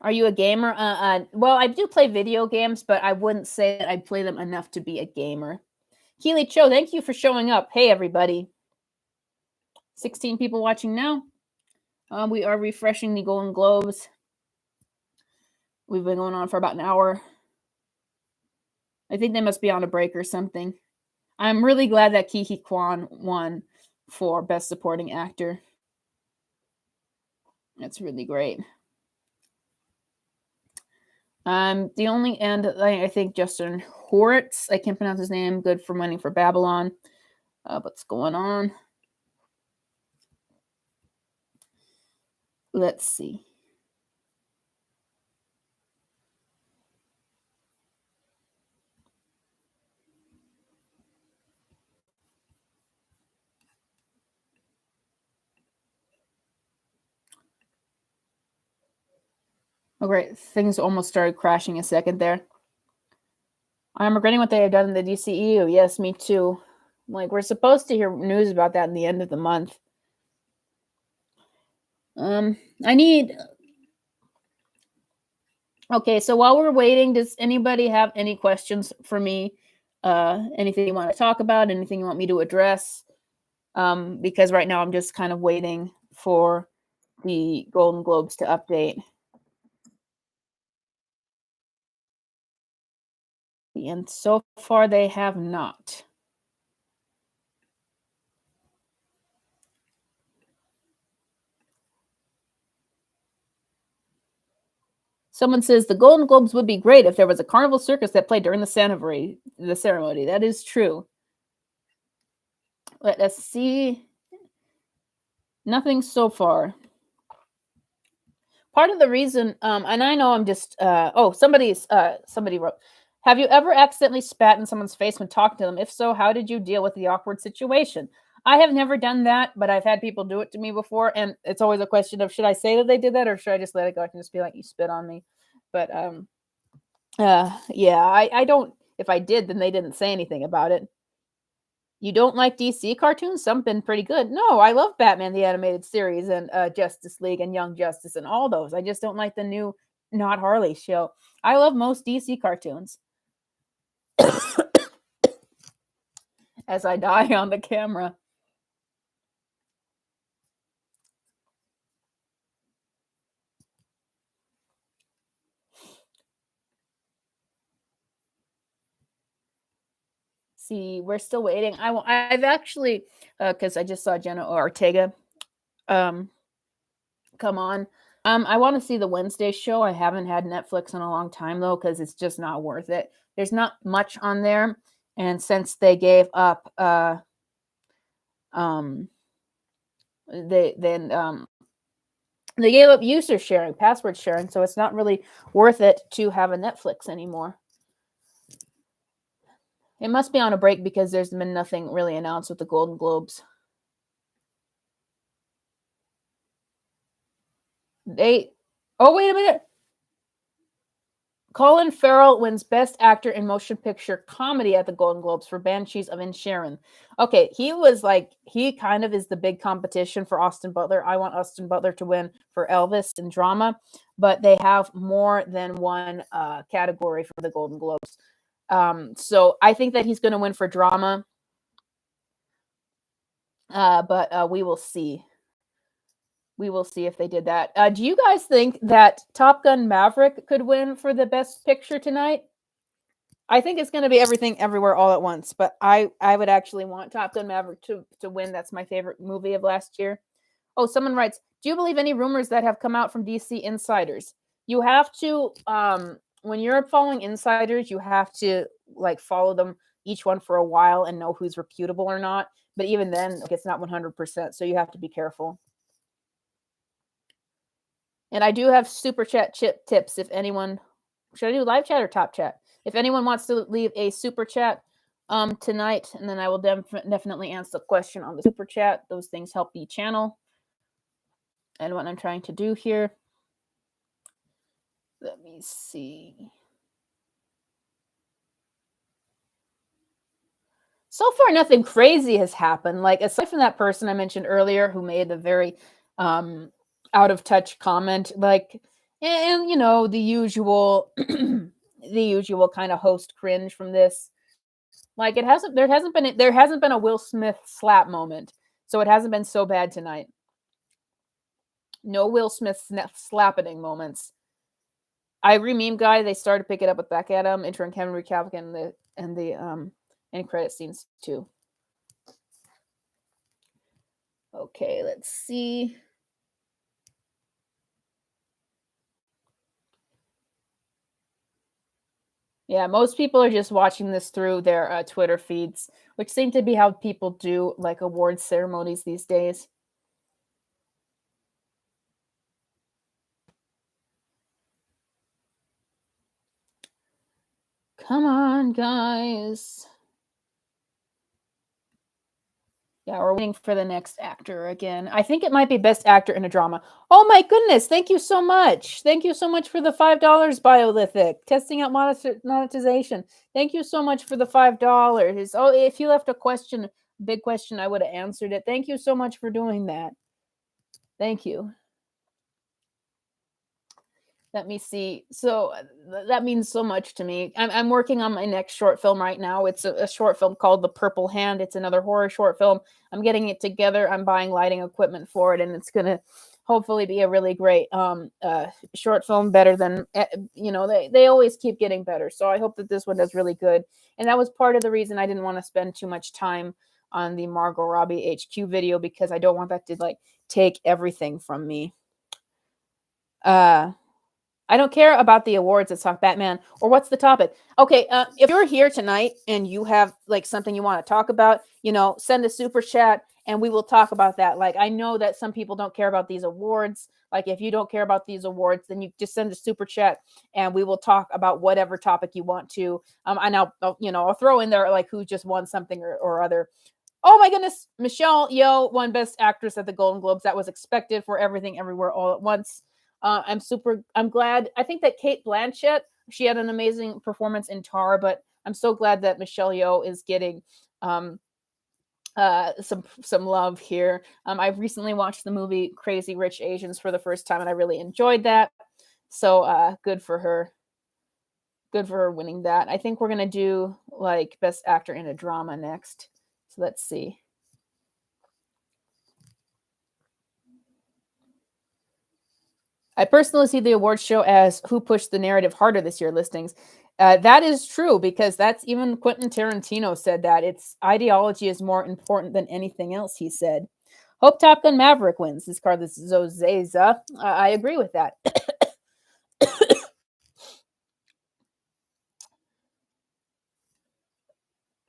Speaker 2: Are you a gamer? Well, I do play video games, but I wouldn't say that I play them enough to be a gamer. Keely Cho, thank you for showing up. Hey everybody, 16 people watching now. We are refreshing the Golden Globes. We've been going on for about an hour. I think they must be on a break or something. I'm really glad that Ke Huy Quan won for Best Supporting Actor. That's really great. The only end, I think Justin Horwitz, I can't pronounce his name, good for Money for Babylon. What's going on? Let's see. Oh, great. Things almost started crashing a second there. I'm regretting what they have done in the DCEU. Yes, me too. Like, we're supposed to hear news about that in the end of the month. I need... Okay, so while we're waiting, does anybody have any questions for me? Anything you want to talk about? Anything you want me to address? Because right now I'm just kind of waiting for the Golden Globes to update. And so far they have not. Someone says the Golden Globes would be great if there was a carnival circus that played during the ceremony. That is true. Let us see. Nothing so far. Part of the reason, and I know I'm just, somebody wrote, have you ever accidentally spat in someone's face when talking to them? If so, how did you deal with the awkward situation? I have never done that, but I've had people do it to me before, and it's always a question of, should I say that they did that, or should I just let it go? I can just be like, you spit on me. But, yeah, I don't, if I did, then they didn't say anything about it. You don't like DC cartoons? Some have been pretty good. No, I love Batman the Animated Series and Justice League and Young Justice and all those. I just don't like the new Not Harley show. I love most DC cartoons. As I die on the camera. See, we're still waiting. I've actually, because I just saw Jenna Ortega come on. I want to see the Wednesday show. I haven't had Netflix in a long time though, because it's just not worth it. There's not much on there, and since they gave up, they gave up user sharing, password sharing, so it's not really worth it to have a Netflix anymore. It must be on a break because there's been nothing really announced with the Golden Globes. Oh, wait a minute. Colin Farrell wins Best Actor in Motion Picture Comedy at the Golden Globes for Banshees of Inisherin. Okay, he kind of is the big competition for Austin Butler. I want Austin Butler to win for Elvis in drama, but they have more than one category for the Golden Globes. So I think that he's going to win for drama, but we will see. We will see if they did that. Do you guys think that Top Gun Maverick could win for the Best Picture tonight? I think it's going to be Everything Everywhere All at Once, but I would actually want Top Gun Maverick to win. That's my favorite movie of last year. Oh, someone writes, "Do you believe any rumors that have come out from DC insiders?" You have to when you're following insiders, you have to like follow them each one for a while and know who's reputable or not. But even then, like, it's not 100%, so you have to be careful. And I do have super chat chip tips if anyone should I do live chat or top chat? If anyone wants to leave a super chat tonight, and then I will definitely answer the question on the super chat. Those things help the channel and what I'm trying to do here. Let me see. So far, nothing crazy has happened. Like, aside from that person I mentioned earlier who made the very out of touch comment, like, and you know, the usual, the usual kind of host cringe from this. Like, there hasn't been a Will Smith slap moment, so it hasn't been so bad tonight. No Will Smith slapping moments. I agree, meme guy. They started to pick it up with Back at Him, intern Kevin Recalvic, and the end credit scenes too. Okay, let's see. Yeah, most people are just watching this through their Twitter feeds, which seem to be how people do like awards ceremonies these days. Come on, guys. Yeah, we're waiting for the next actor again. I think it might be Best Actor in a Drama. Oh my goodness, thank you so much. Thank you so much for the $5, Biolithic. Testing out monetization. Thank you so much for the $5. Oh, if you left a question, big question, I would have answered it. Thank you so much for doing that. Thank you. Let me see. So that means so much to me. I'm working on my next short film right now. It's a short film called The Purple Hand. It's another horror short film. I'm getting it together. I'm buying lighting equipment for it, and it's gonna hopefully be a really great short film. Better than you know, they always keep getting better. So I hope that this one does really good. And that was part of the reason I didn't want to spend too much time on the Margot Robbie HQ video, because I don't want that to like take everything from me. I don't care about the awards. Let's talk Batman. Or what's the topic? Okay, if you're here tonight and you have like something you want to talk about, you know, send a super chat and we will talk about that. Like, I know that some people don't care about these awards. Like, if you don't care about these awards, then you just send a super chat and we will talk about whatever topic you want to. And I'll throw in there like who just won something or other. Oh my goodness, Michelle Yeoh won Best Actress at the Golden Globes. That was expected for Everything Everywhere All at Once. I'm glad. I think that Cate Blanchett, she had an amazing performance in Tar, but I'm so glad that Michelle Yeoh is getting some love here. I've recently watched the movie Crazy Rich Asians for the first time, and I really enjoyed that. So good for her. Good for her winning that. I think we're gonna do like Best Actor in a Drama next. So let's see. I personally see the awards show as who pushed the narrative harder this year listings. That is true, because that's even Quentin Tarantino said that it's ideology is more important than anything else. He said, "Hope Top Gun Maverick wins." This Carlos Zozeza. I agree with that.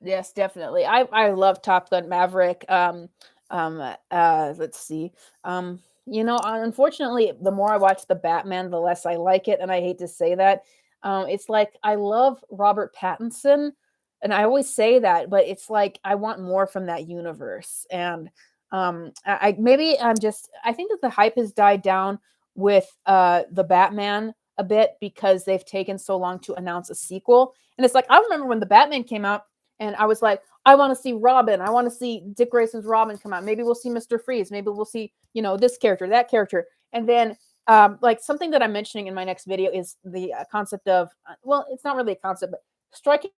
Speaker 2: Yes, definitely. I love Top Gun Maverick. Let's see. You know, unfortunately, the more I watch the Batman, the less I like it, and I hate to say that. It's like I love Robert Pattinson, and I always say that, but it's like I want more from that universe. And I maybe I think that the hype has died down with the Batman a bit because they've taken so long to announce a sequel. And it's like I remember when the Batman came out, and I was like, I want to see Robin. I want to see Dick Grayson's Robin come out. Maybe we'll see Mr. Freeze. Maybe we'll see, you know, this character, that character. And then like something that I'm mentioning in my next video is the concept of, well, it's not really a concept, but striking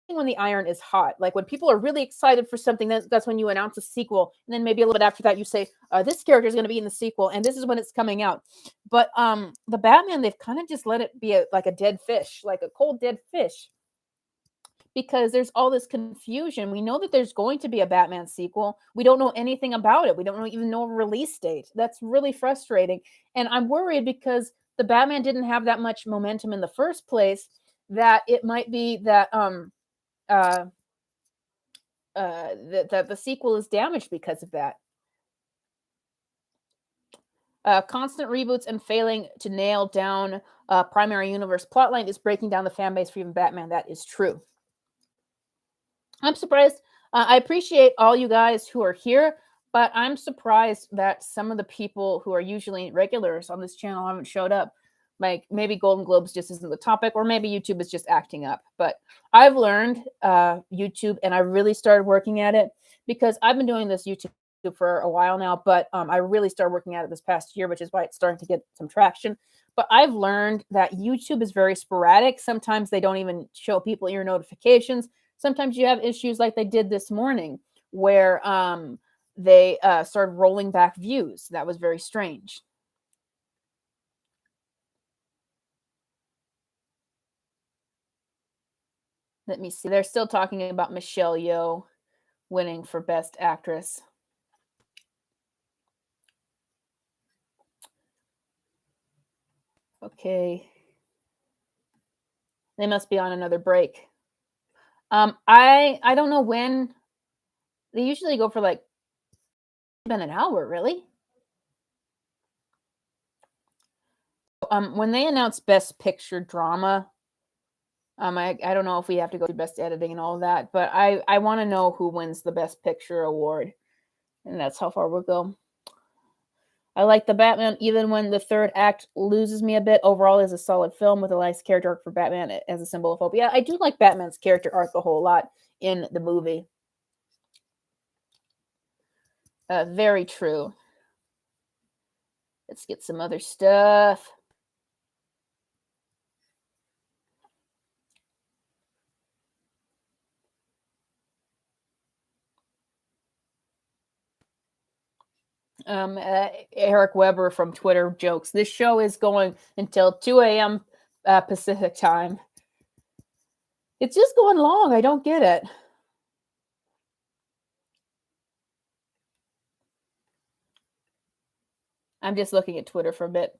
Speaker 2: when the iron is hot. Like when people are really excited for something, that's when you announce a sequel. And then maybe a little bit after that, you say, this character is going to be in the sequel. And this is when it's coming out. But the Batman, they've kind of just let it be like a dead fish, like a cold dead fish. because there's all this confusion. We know that there's going to be a Batman sequel. We don't know anything about it. We don't even know a release date. That's really frustrating. And I'm worried because the Batman didn't have that much momentum in the first place, that it might be that uh that the sequel is damaged because of that. Constant reboots and failing to nail down primary universe plotline is breaking down the fan base for even Batman. That is true. I'm surprised. I appreciate all you guys who are here, but I'm surprised that some of the people who are usually regulars on this channel haven't showed up. Like maybe Golden Globes just isn't the topic, or maybe YouTube is just acting up. But I've learned YouTube, and I really started working at it because I've been doing this YouTube for a while now, but I really started working at it this past year, which is why it's starting to get some traction. But I've learned that YouTube is very sporadic. Sometimes they don't even show people your notifications. Sometimes you have issues like they did this morning, where they started rolling back views. That was very strange. Let me see. They're still talking about Michelle Yeoh winning for Best Actress. Okay. They must be on another break. I don't know when. They usually go for like been an hour, really. When they announce Best Picture Drama, I don't know if we have to go through Best Editing and all of that, but I want to know who wins the Best Picture award, and that's how far we'll go. I like the Batman, even when the third act loses me a bit. Overall, is a solid film with a nice character arc for Batman as a symbol of hope. Yeah, I do like Batman's character arc a whole lot in the movie. Very true. Let's get some other stuff. Eric Weber from Twitter jokes, this show is going until 2 a.m. Pacific time. It's just going long. I don't get it. I'm just looking at Twitter for a bit.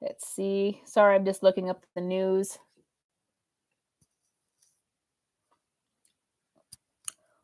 Speaker 2: Let's see. Sorry, I'm just looking up the news.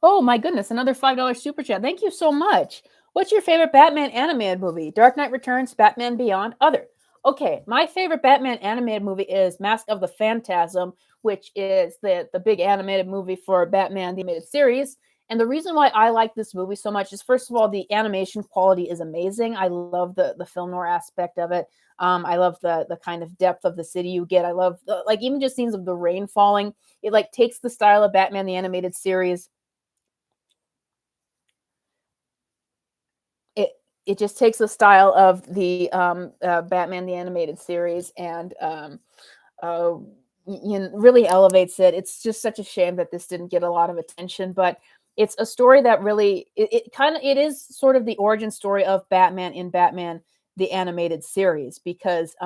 Speaker 2: Oh my goodness, another $5 super chat. Thank you so much. What's your favorite Batman animated movie? Dark Knight Returns, Batman Beyond, other. Okay, my favorite Batman animated movie is Mask of the Phantasm, which is the big animated movie for Batman the Animated Series. And the reason why I like this movie so much is, first of all, the animation quality is amazing. I love the film noir aspect of it. I love the kind of depth of the city you get. I love like even just scenes of the rain falling. It like takes the style of Batman the Animated Series. It just takes the style of the Batman the Animated Series and really elevates it. It's just such a shame that this didn't get a lot of attention, but it's a story that really it is sort of the origin story of Batman in Batman the Animated Series, because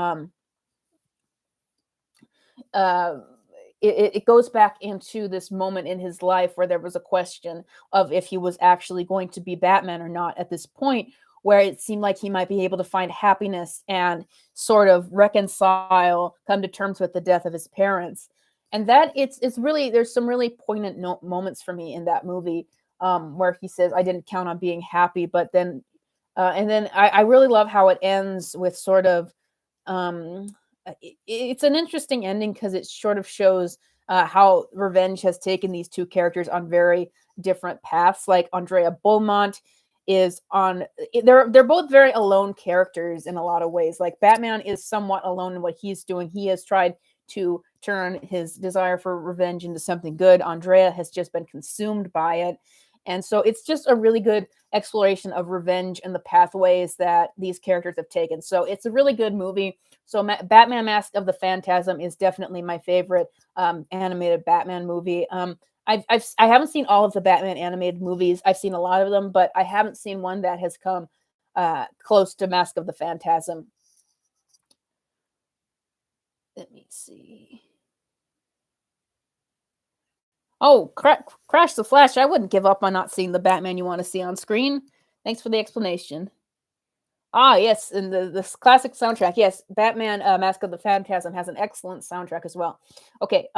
Speaker 2: it goes back into this moment in his life where there was a question of if he was actually going to be Batman or not at this point, where it seemed like he might be able to find happiness and sort of reconcile, come to terms with the death of his parents. And that it's really, there's some really poignant moments for me in that movie, where he says, I didn't count on being happy, but then and then I really love how it ends with sort of it's an interesting ending because it sort of shows how revenge has taken these two characters on very different paths. Like Andrea Beaumont is on, they're both very alone characters in a lot of ways. Like Batman is somewhat alone in what he's doing. He has tried to turn his desire for revenge into something good. Andrea has just been consumed by it. And so it's just a really good exploration of revenge and the pathways that these characters have taken. So it's a really good movie. So Batman Mask of the Phantasm is definitely my favorite animated Batman movie. I haven't seen all of the Batman animated movies. I've seen a lot of them, but I haven't seen one that has come close to Mask of the Phantasm. Let me see. Oh, Crash the Flash. I wouldn't give up on not seeing the Batman you want to see on screen. Thanks for the explanation. Ah, yes, and this classic soundtrack. Yes, Batman Mask of the Phantasm has an excellent soundtrack as well. Okay,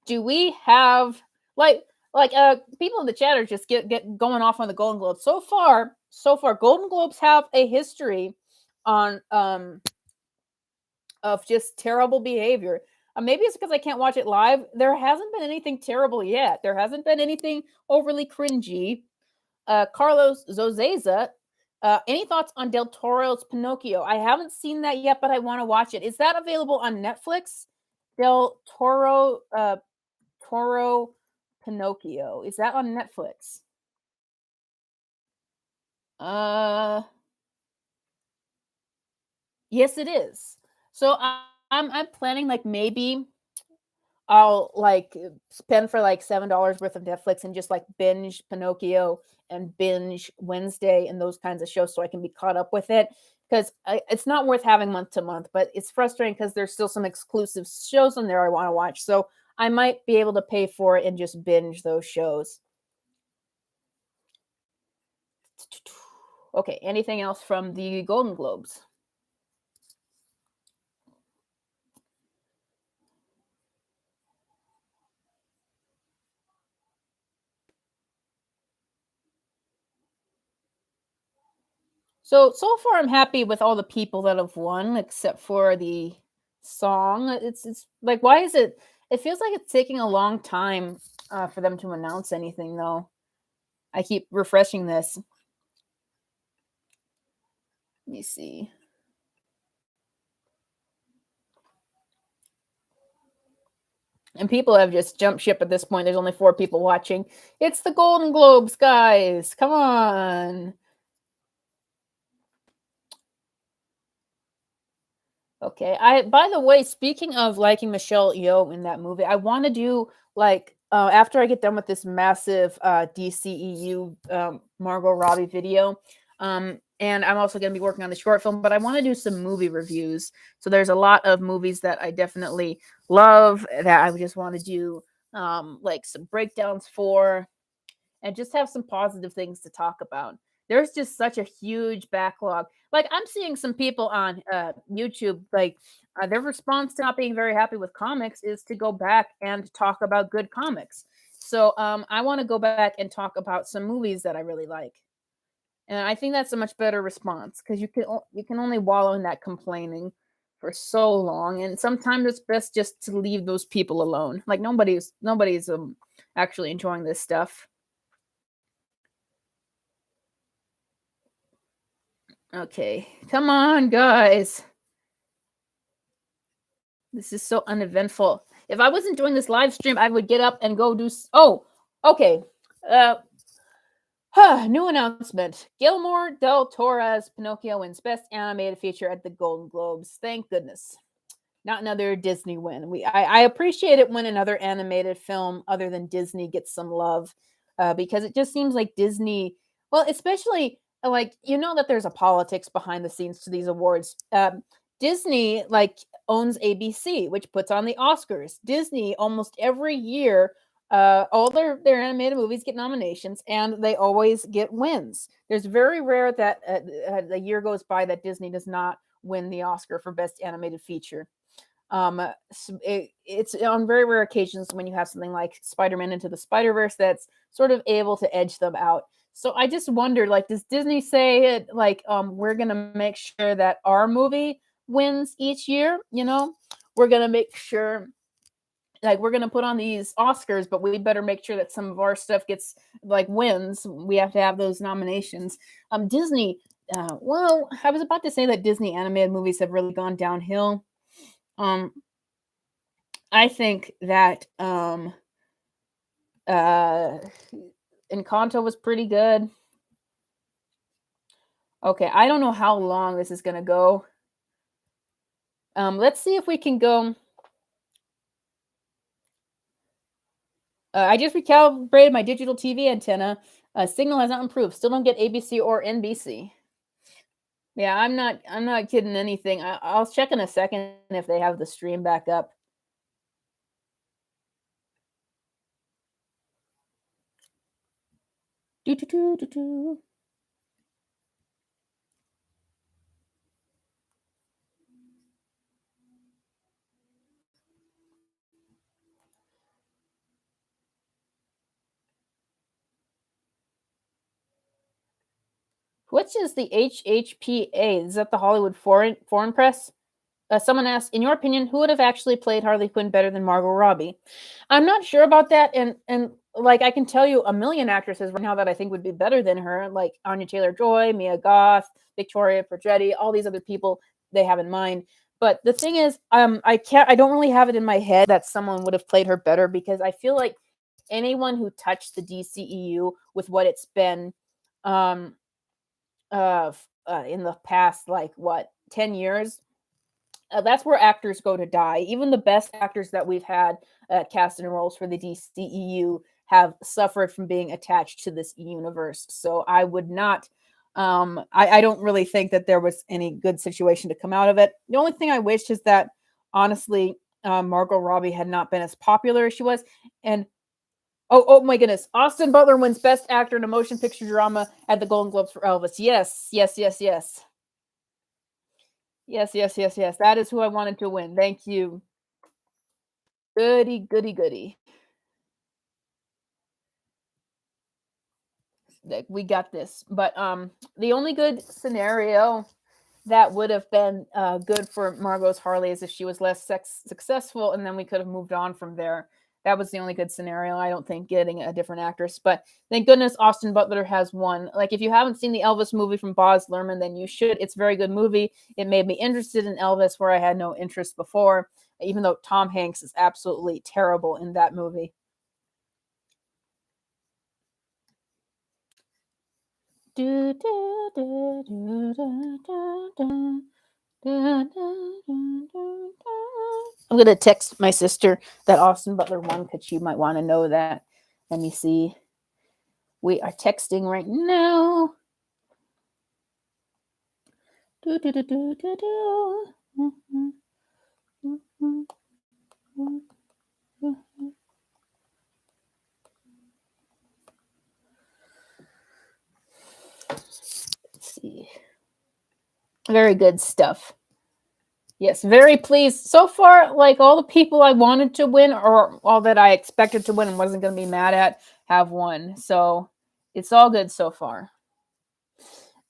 Speaker 2: do we have people in the chat are just get going off on the Golden Globes. So far, Golden Globes have a history on of just terrible behavior. Maybe it's because I can't watch it live. There hasn't been anything terrible yet. There hasn't been anything overly cringy. Carlos Zozeza, any thoughts on Del Toro's Pinocchio? I haven't seen that yet, but I want to watch it. Is that available on Netflix? Del Toro, Toro Pinocchio. Is that on Netflix? Yes, it is. So I'm planning like maybe I'll like spend for like $7 worth of Netflix and just like binge Pinocchio and binge Wednesday and those kinds of shows so I can be caught up with it because it's not worth having month to month, but it's frustrating because there's still some exclusive shows on there I want to watch. So I might be able to pay for it and just binge those shows. Okay, anything else from the Golden Globes? So far I'm happy with all the people that have won except for the song. It's like why is it feels like it's taking a long time for them to announce anything though. I keep refreshing this. Let me see. And people have just jumped ship at this point. There's only 4 people watching. It's the Golden Globes, guys. Come on. Okay. By the way, speaking of liking Michelle Yeoh in that movie, I want to do like after I get done with this massive DCEU Margot Robbie video. And I'm also going to be working on the short film, but I want to do some movie reviews. So there's a lot of movies that I definitely love that I just want to do like some breakdowns for and just have some positive things to talk about. There's just such a huge backlog. Like I'm seeing some people on YouTube, like their response to not being very happy with comics is to go back and talk about good comics. So I want to go back and talk about some movies that I really like, and I think that's a much better response because you can only wallow in that complaining for so long, and sometimes it's best just to leave those people alone. Like nobody's actually enjoying this stuff. Okay, come on, guys. This is so uneventful. If I wasn't doing this live stream, I would get up and go do. Oh, okay. New announcement. Guillermo del Toro's Pinocchio wins Best Animated Feature at the Golden Globes. Thank goodness. Not another Disney win. I appreciate it when another animated film other than Disney gets some love because it just seems like Disney, well, especially like that there's a politics behind the scenes to these awards. Disney like owns ABC, which puts on the Oscars. Disney almost every year, all their animated movies get nominations, and they always get wins. There's very rare that a year goes by that Disney does not win the Oscar for Best Animated Feature. It's on very rare occasions when you have something like Spider-Man Into the Spider-Verse that's sort of able to edge them out. So I just wonder, like, does Disney say it like we're gonna make sure that our movie wins each year? We're gonna make sure like we're gonna put on these Oscars, but we better make sure that some of our stuff gets like wins. We have to have those nominations. Disney. Well, I was about to say that Disney animated movies have really gone downhill. I think that Encanto was pretty good. Okay, I don't know how long this is gonna go. Let's see if we can go. I just recalibrated my digital TV antenna. Signal has not improved. Still don't get ABC or NBC. Yeah, I'm not kidding anything. I'll check in a second if they have the stream back up. Do do do do do. Which is the HHPA? Is that the Hollywood Foreign Press? Someone asked, in your opinion, who would have actually played Harley Quinn better than Margot Robbie? I'm not sure about that, and like I can tell you a million actresses right now that I think would be better than her, like Anya Taylor-Joy, Mia Goth, Victoria Pedretti, all these other people they have in mind. But the thing is, I don't really have it in my head that someone would have played her better because I feel like anyone who touched the DCEU with what it's been, um, in the past, like what 10 years, that's where actors go to die. Even the best actors that we've had cast in roles for the DCEU have suffered from being attached to this universe. So I would not. I don't really think that there was any good situation to come out of it. The only thing I wish is that, honestly, Margot Robbie had not been as popular as she was. And oh my goodness, Austin Butler wins Best Actor in a Motion Picture Drama at the Golden Globes for Elvis. Yes, yes, yes, yes. Yes, yes, yes, yes. That is who I wanted to win. Thank you. Goody, goody, goody. Like, we got this. But the only good scenario that would have been good for Margot's Harley is if she was less successful, and then we could have moved on from there. That was the only good scenario. I don't think getting a different actress, but thank goodness Austin Butler has won. Like, if you haven't seen the Elvis movie from Baz Luhrmann, then you should. It's a very good movie. It made me interested in Elvis where I had no interest before, even though Tom Hanks is absolutely terrible in that movie. Do, do, do, do, do, do, do. I'm gonna text my sister that Austin Butler won because she might want to know that. Let me see. We are texting right now. Do, do, do, do, do, do. Let's see. Very good stuff. Yes, very pleased. So far, like all the people I wanted to win or all that I expected to win and wasn't going to be mad at have won. So it's all good so far.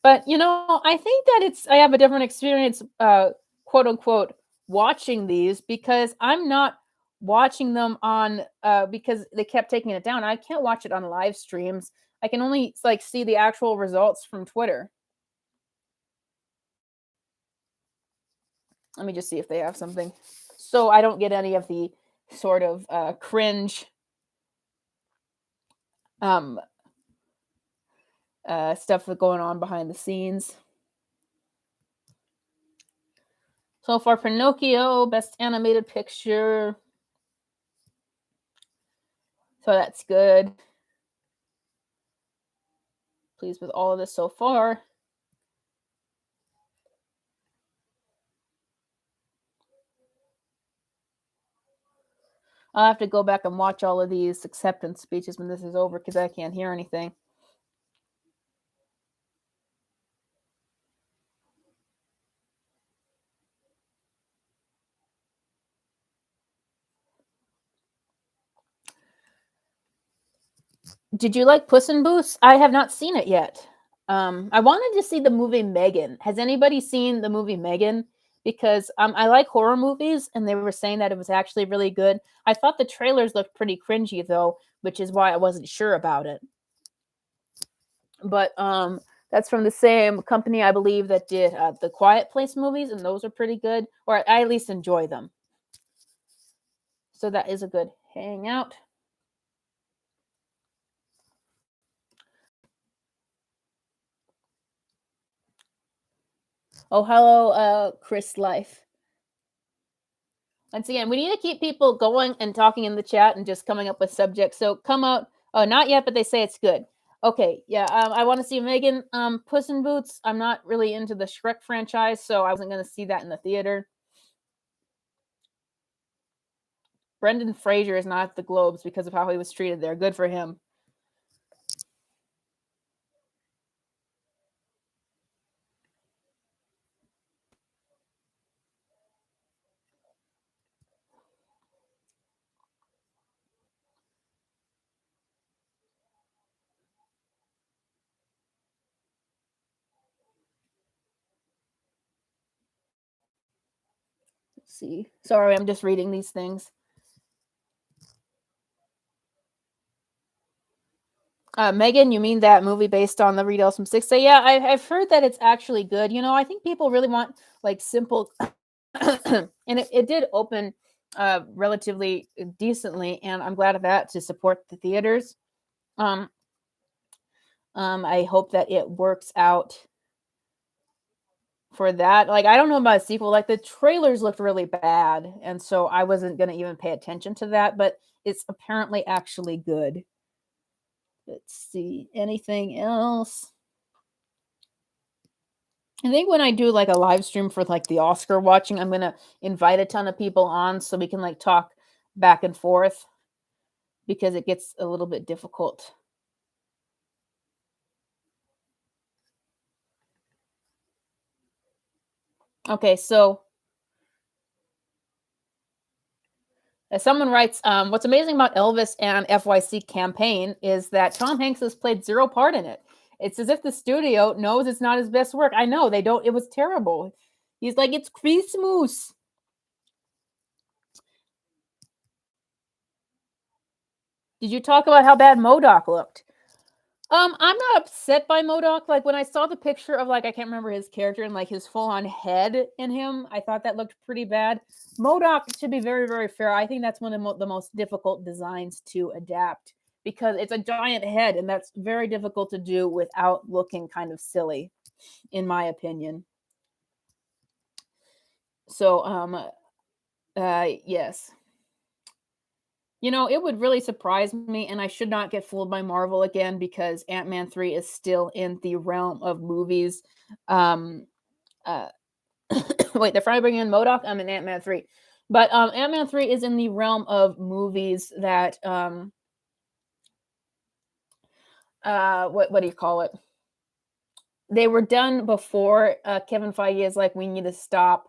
Speaker 2: But I think that I have a different experience, quote unquote, watching these because I'm not watching them on because they kept taking it down. I can't watch it on live streams. I can only like see the actual results from Twitter. Let me just see if they have something. So I don't get any of the sort of cringe um stuff that's going on behind the scenes. So far, Pinocchio, Best Animated Picture. So that's good. Pleased with all of this so far. I'll have to go back and watch all of these acceptance speeches when this is over because I can't hear anything. Did you like Puss in Boots? I have not seen it yet. I wanted to see the movie Megan. Has anybody seen the movie Megan? Because I like horror movies, and they were saying that it was actually really good. I thought the trailers looked pretty cringy, though, which is why I wasn't sure about it. But that's from the same company, I believe, that did the Quiet Place movies, and those are pretty good, or I at least enjoy them. So that is a good hangout. Oh, hello, Chris Life. Once again, we need to keep people going and talking in the chat and just coming up with subjects. So come out. Oh, not yet, but they say it's good. Okay, yeah. I want to see Megan. Puss in Boots. I'm not really into the Shrek franchise, so I wasn't going to see that in the theater. Brendan Fraser is not at the Globes because of how he was treated there. Good for him. Let's see. Sorry, I'm just reading these things. Megan, you mean that movie based on the Riddles from Six Day? Yeah, I've heard that it's actually good. You know, I think people really want like simple, and it did open relatively decently, and I'm glad of that to support the theaters. I hope that it works out for that. Like, I don't know about a sequel. Like, the trailers looked really bad, and so I wasn't gonna even pay attention to that. But it's apparently actually good. Let's see. Anything else? I think when I do like a live stream for like the Oscar watching, I'm gonna invite a ton of people on so we can like talk back and forth because it gets a little bit difficult. Okay, so as someone writes, what's amazing about Elvis and FYC campaign is that Tom Hanks has played zero part in it. It's as if the studio knows it's not his best work. I know they don't. It was terrible. He's like, it's Christmas. Did you talk about how bad MODOK looked? I'm not upset by MODOK. Like when I saw the picture of like I can't remember his character and like his full on head in him, I thought that looked pretty bad. MODOK, to be very very fair, I think that's one of the most difficult designs to adapt because it's a giant head and that's very difficult to do without looking kind of silly, in my opinion. So yes. You know, it would really surprise me, and I should not get fooled by Marvel again because Ant-Man 3 is still in the realm of movies. Um, uh, wait, they're finally bringing in MODOK. I'm in Ant-Man 3. But Ant-Man 3 is in the realm of movies that, what do you call it? They were done before Kevin Feige is like, we need to stop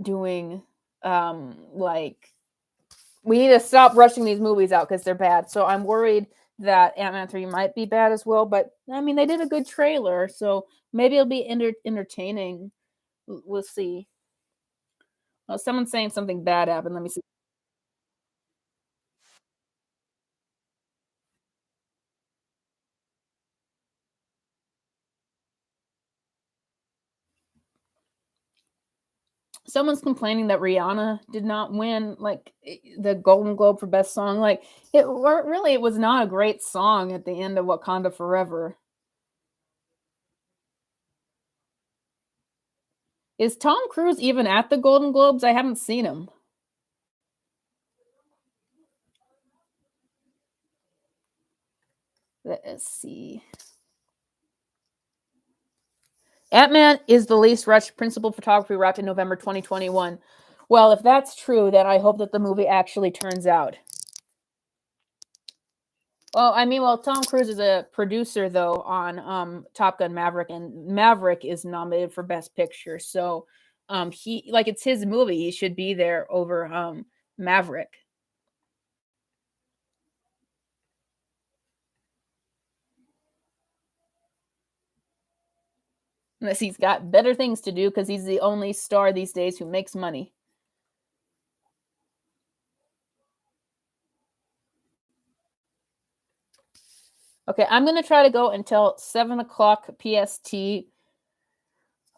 Speaker 2: doing, like, we need to stop rushing these movies out because they're bad. So I'm worried that Ant-Man 3 might be bad as well. But I mean, they did a good trailer, so maybe it'll be entertaining. We'll see. Oh, someone's saying something bad happened. Let me see. Someone's complaining that Rihanna did not win like the Golden Globe for Best Song. Like it was not a great song at the end of Wakanda Forever. Is Tom Cruise even at the Golden Globes? I haven't seen him. Let's see. Ant-Man is the least rushed principal photography wrapped in November 2021. Well, if that's true, then I hope that the movie actually turns out. Well, I mean, Tom Cruise is a producer though on Top Gun Maverick, and Maverick is nominated for Best Picture. So, he like it's his movie. He should be there over Maverick. Unless he's got better things to do because he's the only star these days who makes money. Okay, I'm gonna try to go until 7 o'clock PST.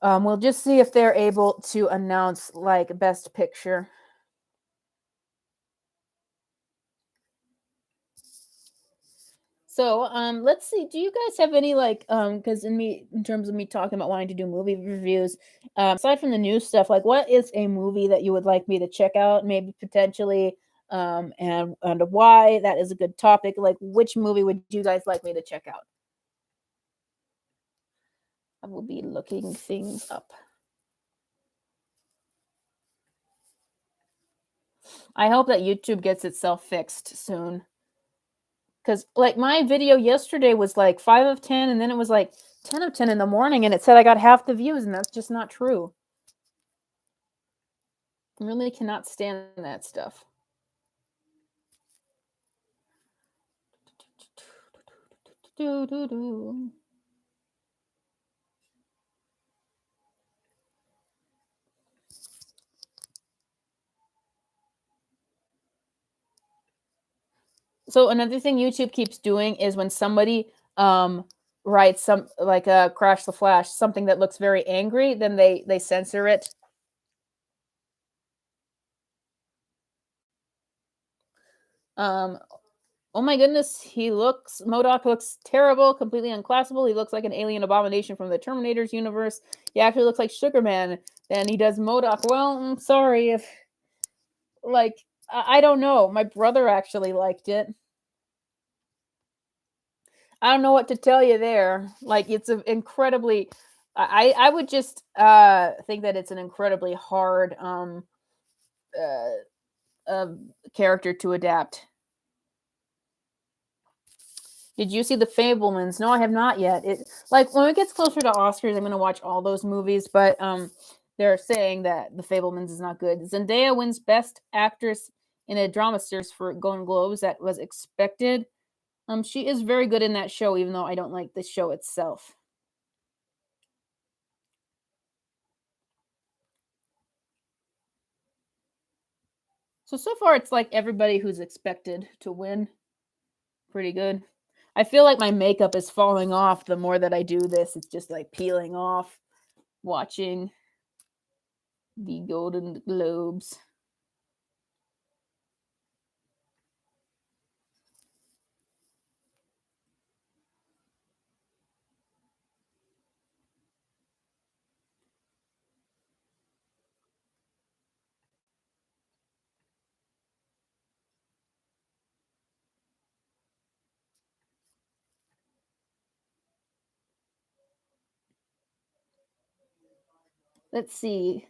Speaker 2: We'll just see if they're able to announce like Best Picture. So, let's see. Do you guys have any like, because in terms of me talking about wanting to do movie reviews, aside from the new stuff, like, what is a movie that you would like me to check out, maybe potentially, and why? That is a good topic. Like, which movie would you guys like me to check out? I will be looking things up. I hope that YouTube gets itself fixed soon. Because, like, my video yesterday was like 5 of 10, and then it was like 10 of 10 in the morning, and it said I got half the views, and that's just not true. I really cannot stand that stuff. So another thing YouTube keeps doing is when somebody writes some like a Crash the Flash, something that looks very angry, then they censor it. Um oh my goodness, MODOK looks terrible, completely unclassable. He looks like an alien abomination from the Terminator's universe. He actually looks like Sugar Man. Then he does MODOK. Well, I'm sorry if like I don't know. My brother actually liked it. I don't know what to tell you there. Like it's an incredibly I would just think that it's an incredibly hard uh, uh character to adapt. Did you see the Fablemans? No, I have not yet. It like when it gets closer to Oscars, I'm gonna watch all those movies, but they're saying that the Fablemans is not good. Zendaya wins Best Actress in a Drama Series for Golden Globes. That was expected. She is very good in that show, even though I don't like the show itself. So far, it's like everybody who's expected to win. Pretty good. I feel like my makeup is falling off the more that I do this. It's just like peeling off watching the Golden Globes. Let's see.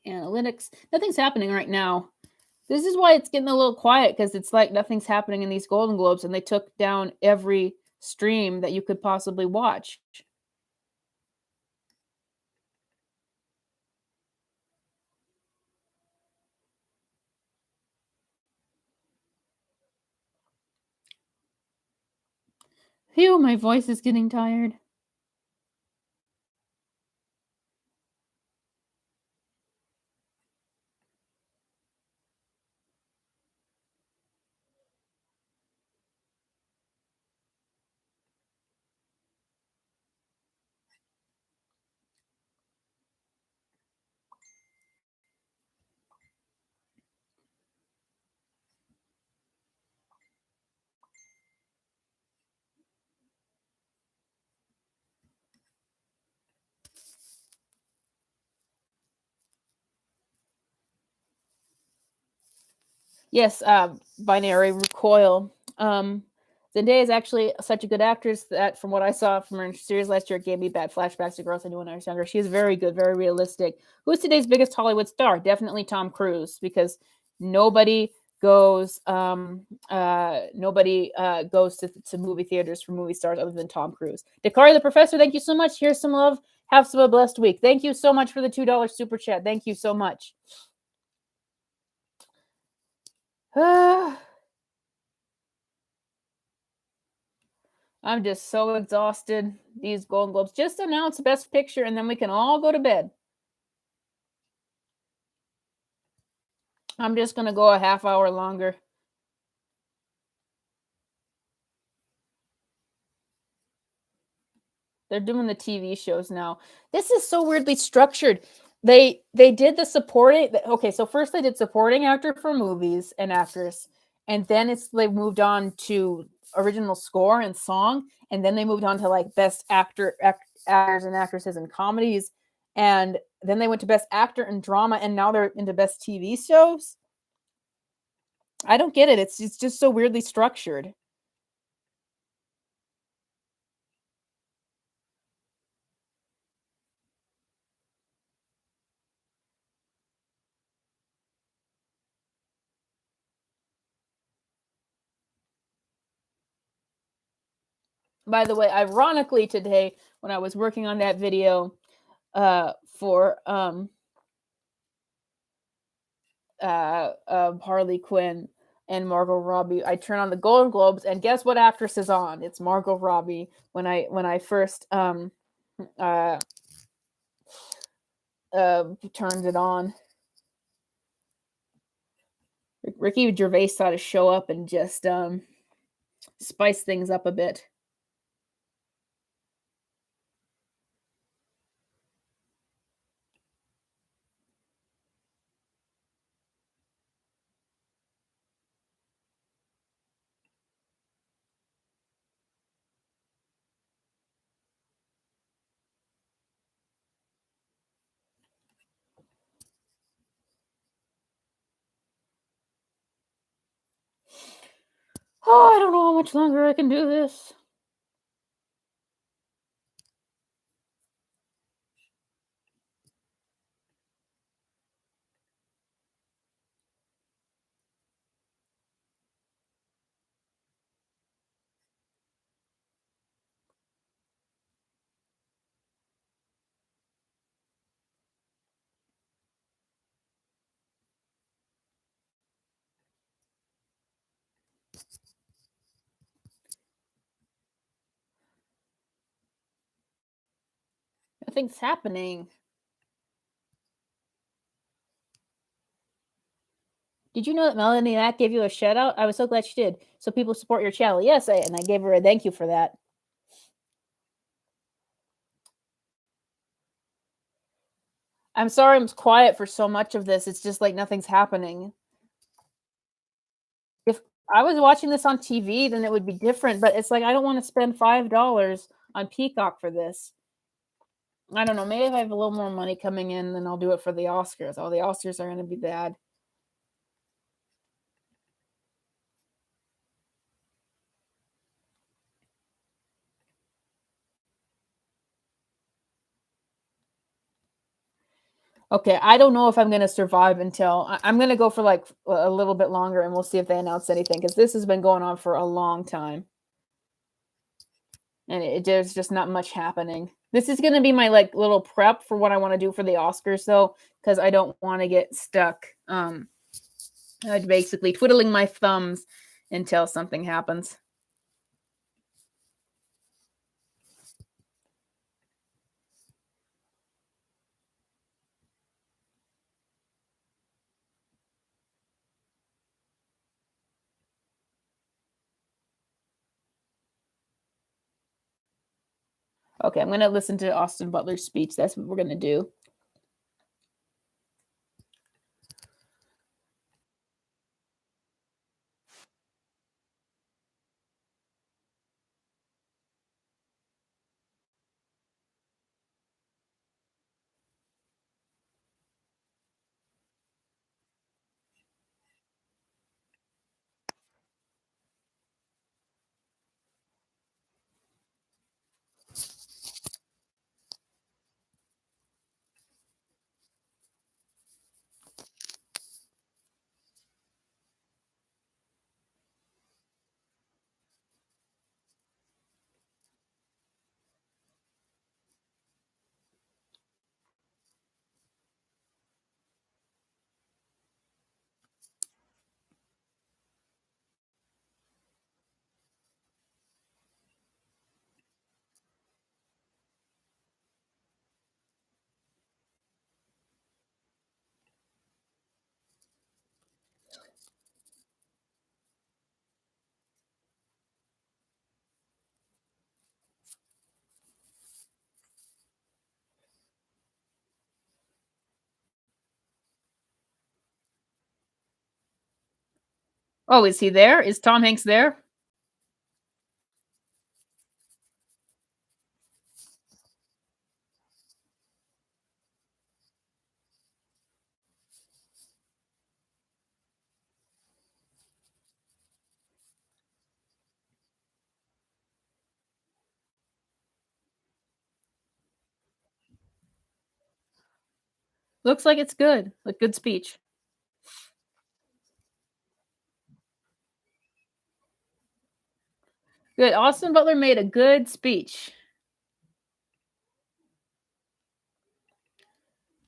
Speaker 2: Analytics. Nothing's happening right now. This is why it's getting a little quiet because it's like nothing's happening in these Golden Globes, and they took down every stream that you could possibly watch. Phew, my voice is getting tired. Yes, Binary Recoil. Zendaya is actually such a good actress that, from what I saw from her series last year, it gave me bad flashbacks to girls I knew when I was younger. She is very good, very realistic. Who's today's biggest Hollywood star? Definitely Tom Cruise, because nobody goes to movie theaters for movie stars other than Tom Cruise. Dakari the Professor, thank you so much. Here's some love. Have some a blessed week. Thank you so much for the $2 super chat. Thank you so much. I'm just so exhausted. These Golden Globes just announced Best Picture, and then we can all go to bed. I'm just going to go a half hour longer. They're doing the TV shows now. This is so weirdly structured. They did the supporting. Okay, so first they did supporting actor for movies and actress, and then they moved on to original score and song, and then they moved on to like best actors and actresses in comedies, and then they went to best actor in drama, and now they're into best TV shows. I don't get it. It's just so weirdly structured. By the way, ironically today when I was working on that video for Harley Quinn and Margot Robbie, I turn on the Golden Globes, and guess what actress is on? It's Margot Robbie. When I first uh, turned it on, Ricky Gervais thought to show up and just spice things up a bit. Oh, I don't know how much longer I can do this. Nothing's happening. Did you know that Melanie Mack gave you a shout out? I was so glad she did. So people support your channel. Yes, and I gave her a thank you for that. I'm sorry I'm quiet for so much of this. It's just like nothing's happening. If I was watching this on TV, then it would be different. But it's like I don't want to spend $5 on Peacock for this. I don't know. Maybe if I have a little more money coming in, then I'll do it for the Oscars. Oh, the Oscars are going to be bad. Okay, I don't know if I'm going to survive until I'm going to go for like a little bit longer, and we'll see if they announce anything because this has been going on for a long time, and there's just not much happening. This is going to be my like little prep for what I want to do for the Oscars, though, because I don't want to get stuck. Basically twiddling my thumbs until something happens. Okay, I'm going to listen to Austin Butler's speech. That's what we're going to do. Oh, is he there? Is Tom Hanks there? Looks like it's good. A good speech. Good. Austin Butler made a good speech.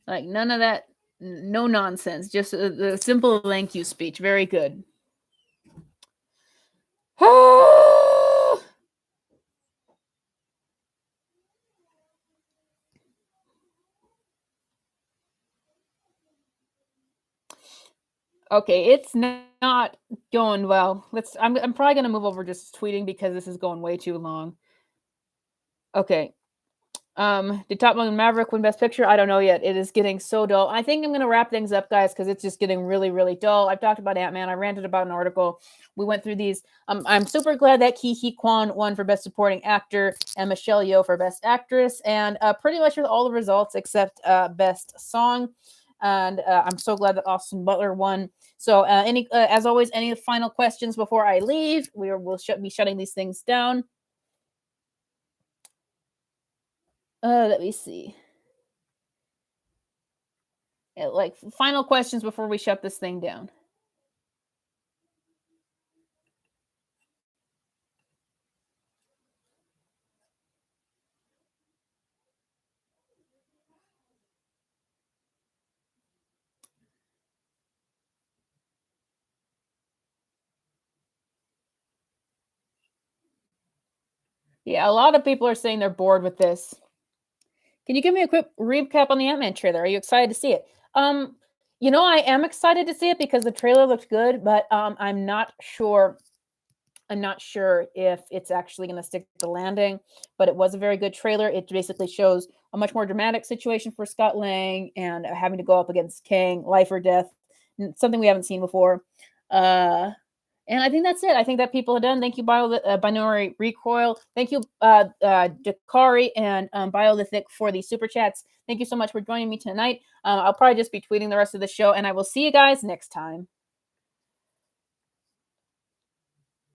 Speaker 2: Like none of that, no nonsense. Just a simple thank you speech. Very good. Okay, it's not going well. I'm probably gonna move over just tweeting because this is going way too long. Okay. Did Top Gun Maverick win Best Picture? I don't know yet. It is getting so dull. I think I'm gonna wrap things up, guys, because it's just getting really, really dull. I've talked about Ant-Man. I ranted about an article. We went through these. I'm super glad that Ke Huy Quan won for Best Supporting Actor and Michelle Yeoh for Best Actress, and pretty much with all the results except Best Song. And I'm so glad that Austin Butler won. So, as always, any final questions before I leave? We'll be shutting these things down. Let me see. Yeah, like final questions before we shut this thing down. Yeah, a lot of people are saying they're bored with this. Can you give me a quick recap on the Ant-Man trailer? Are you excited to see it? I am excited to see it because the trailer looked good, but I'm not sure. I'm not sure if it's actually going to stick the landing, but it was a very good trailer. It basically shows a much more dramatic situation for Scott Lang and having to go up against Kang, life or death, something we haven't seen before. And I think that's it. I think that people are done. Thank you, Binary Recoil. Thank you, Dakari and Biolithic for the super chats. Thank you so much for joining me tonight. I'll probably just be tweeting the rest of the show, and I will see you guys next time.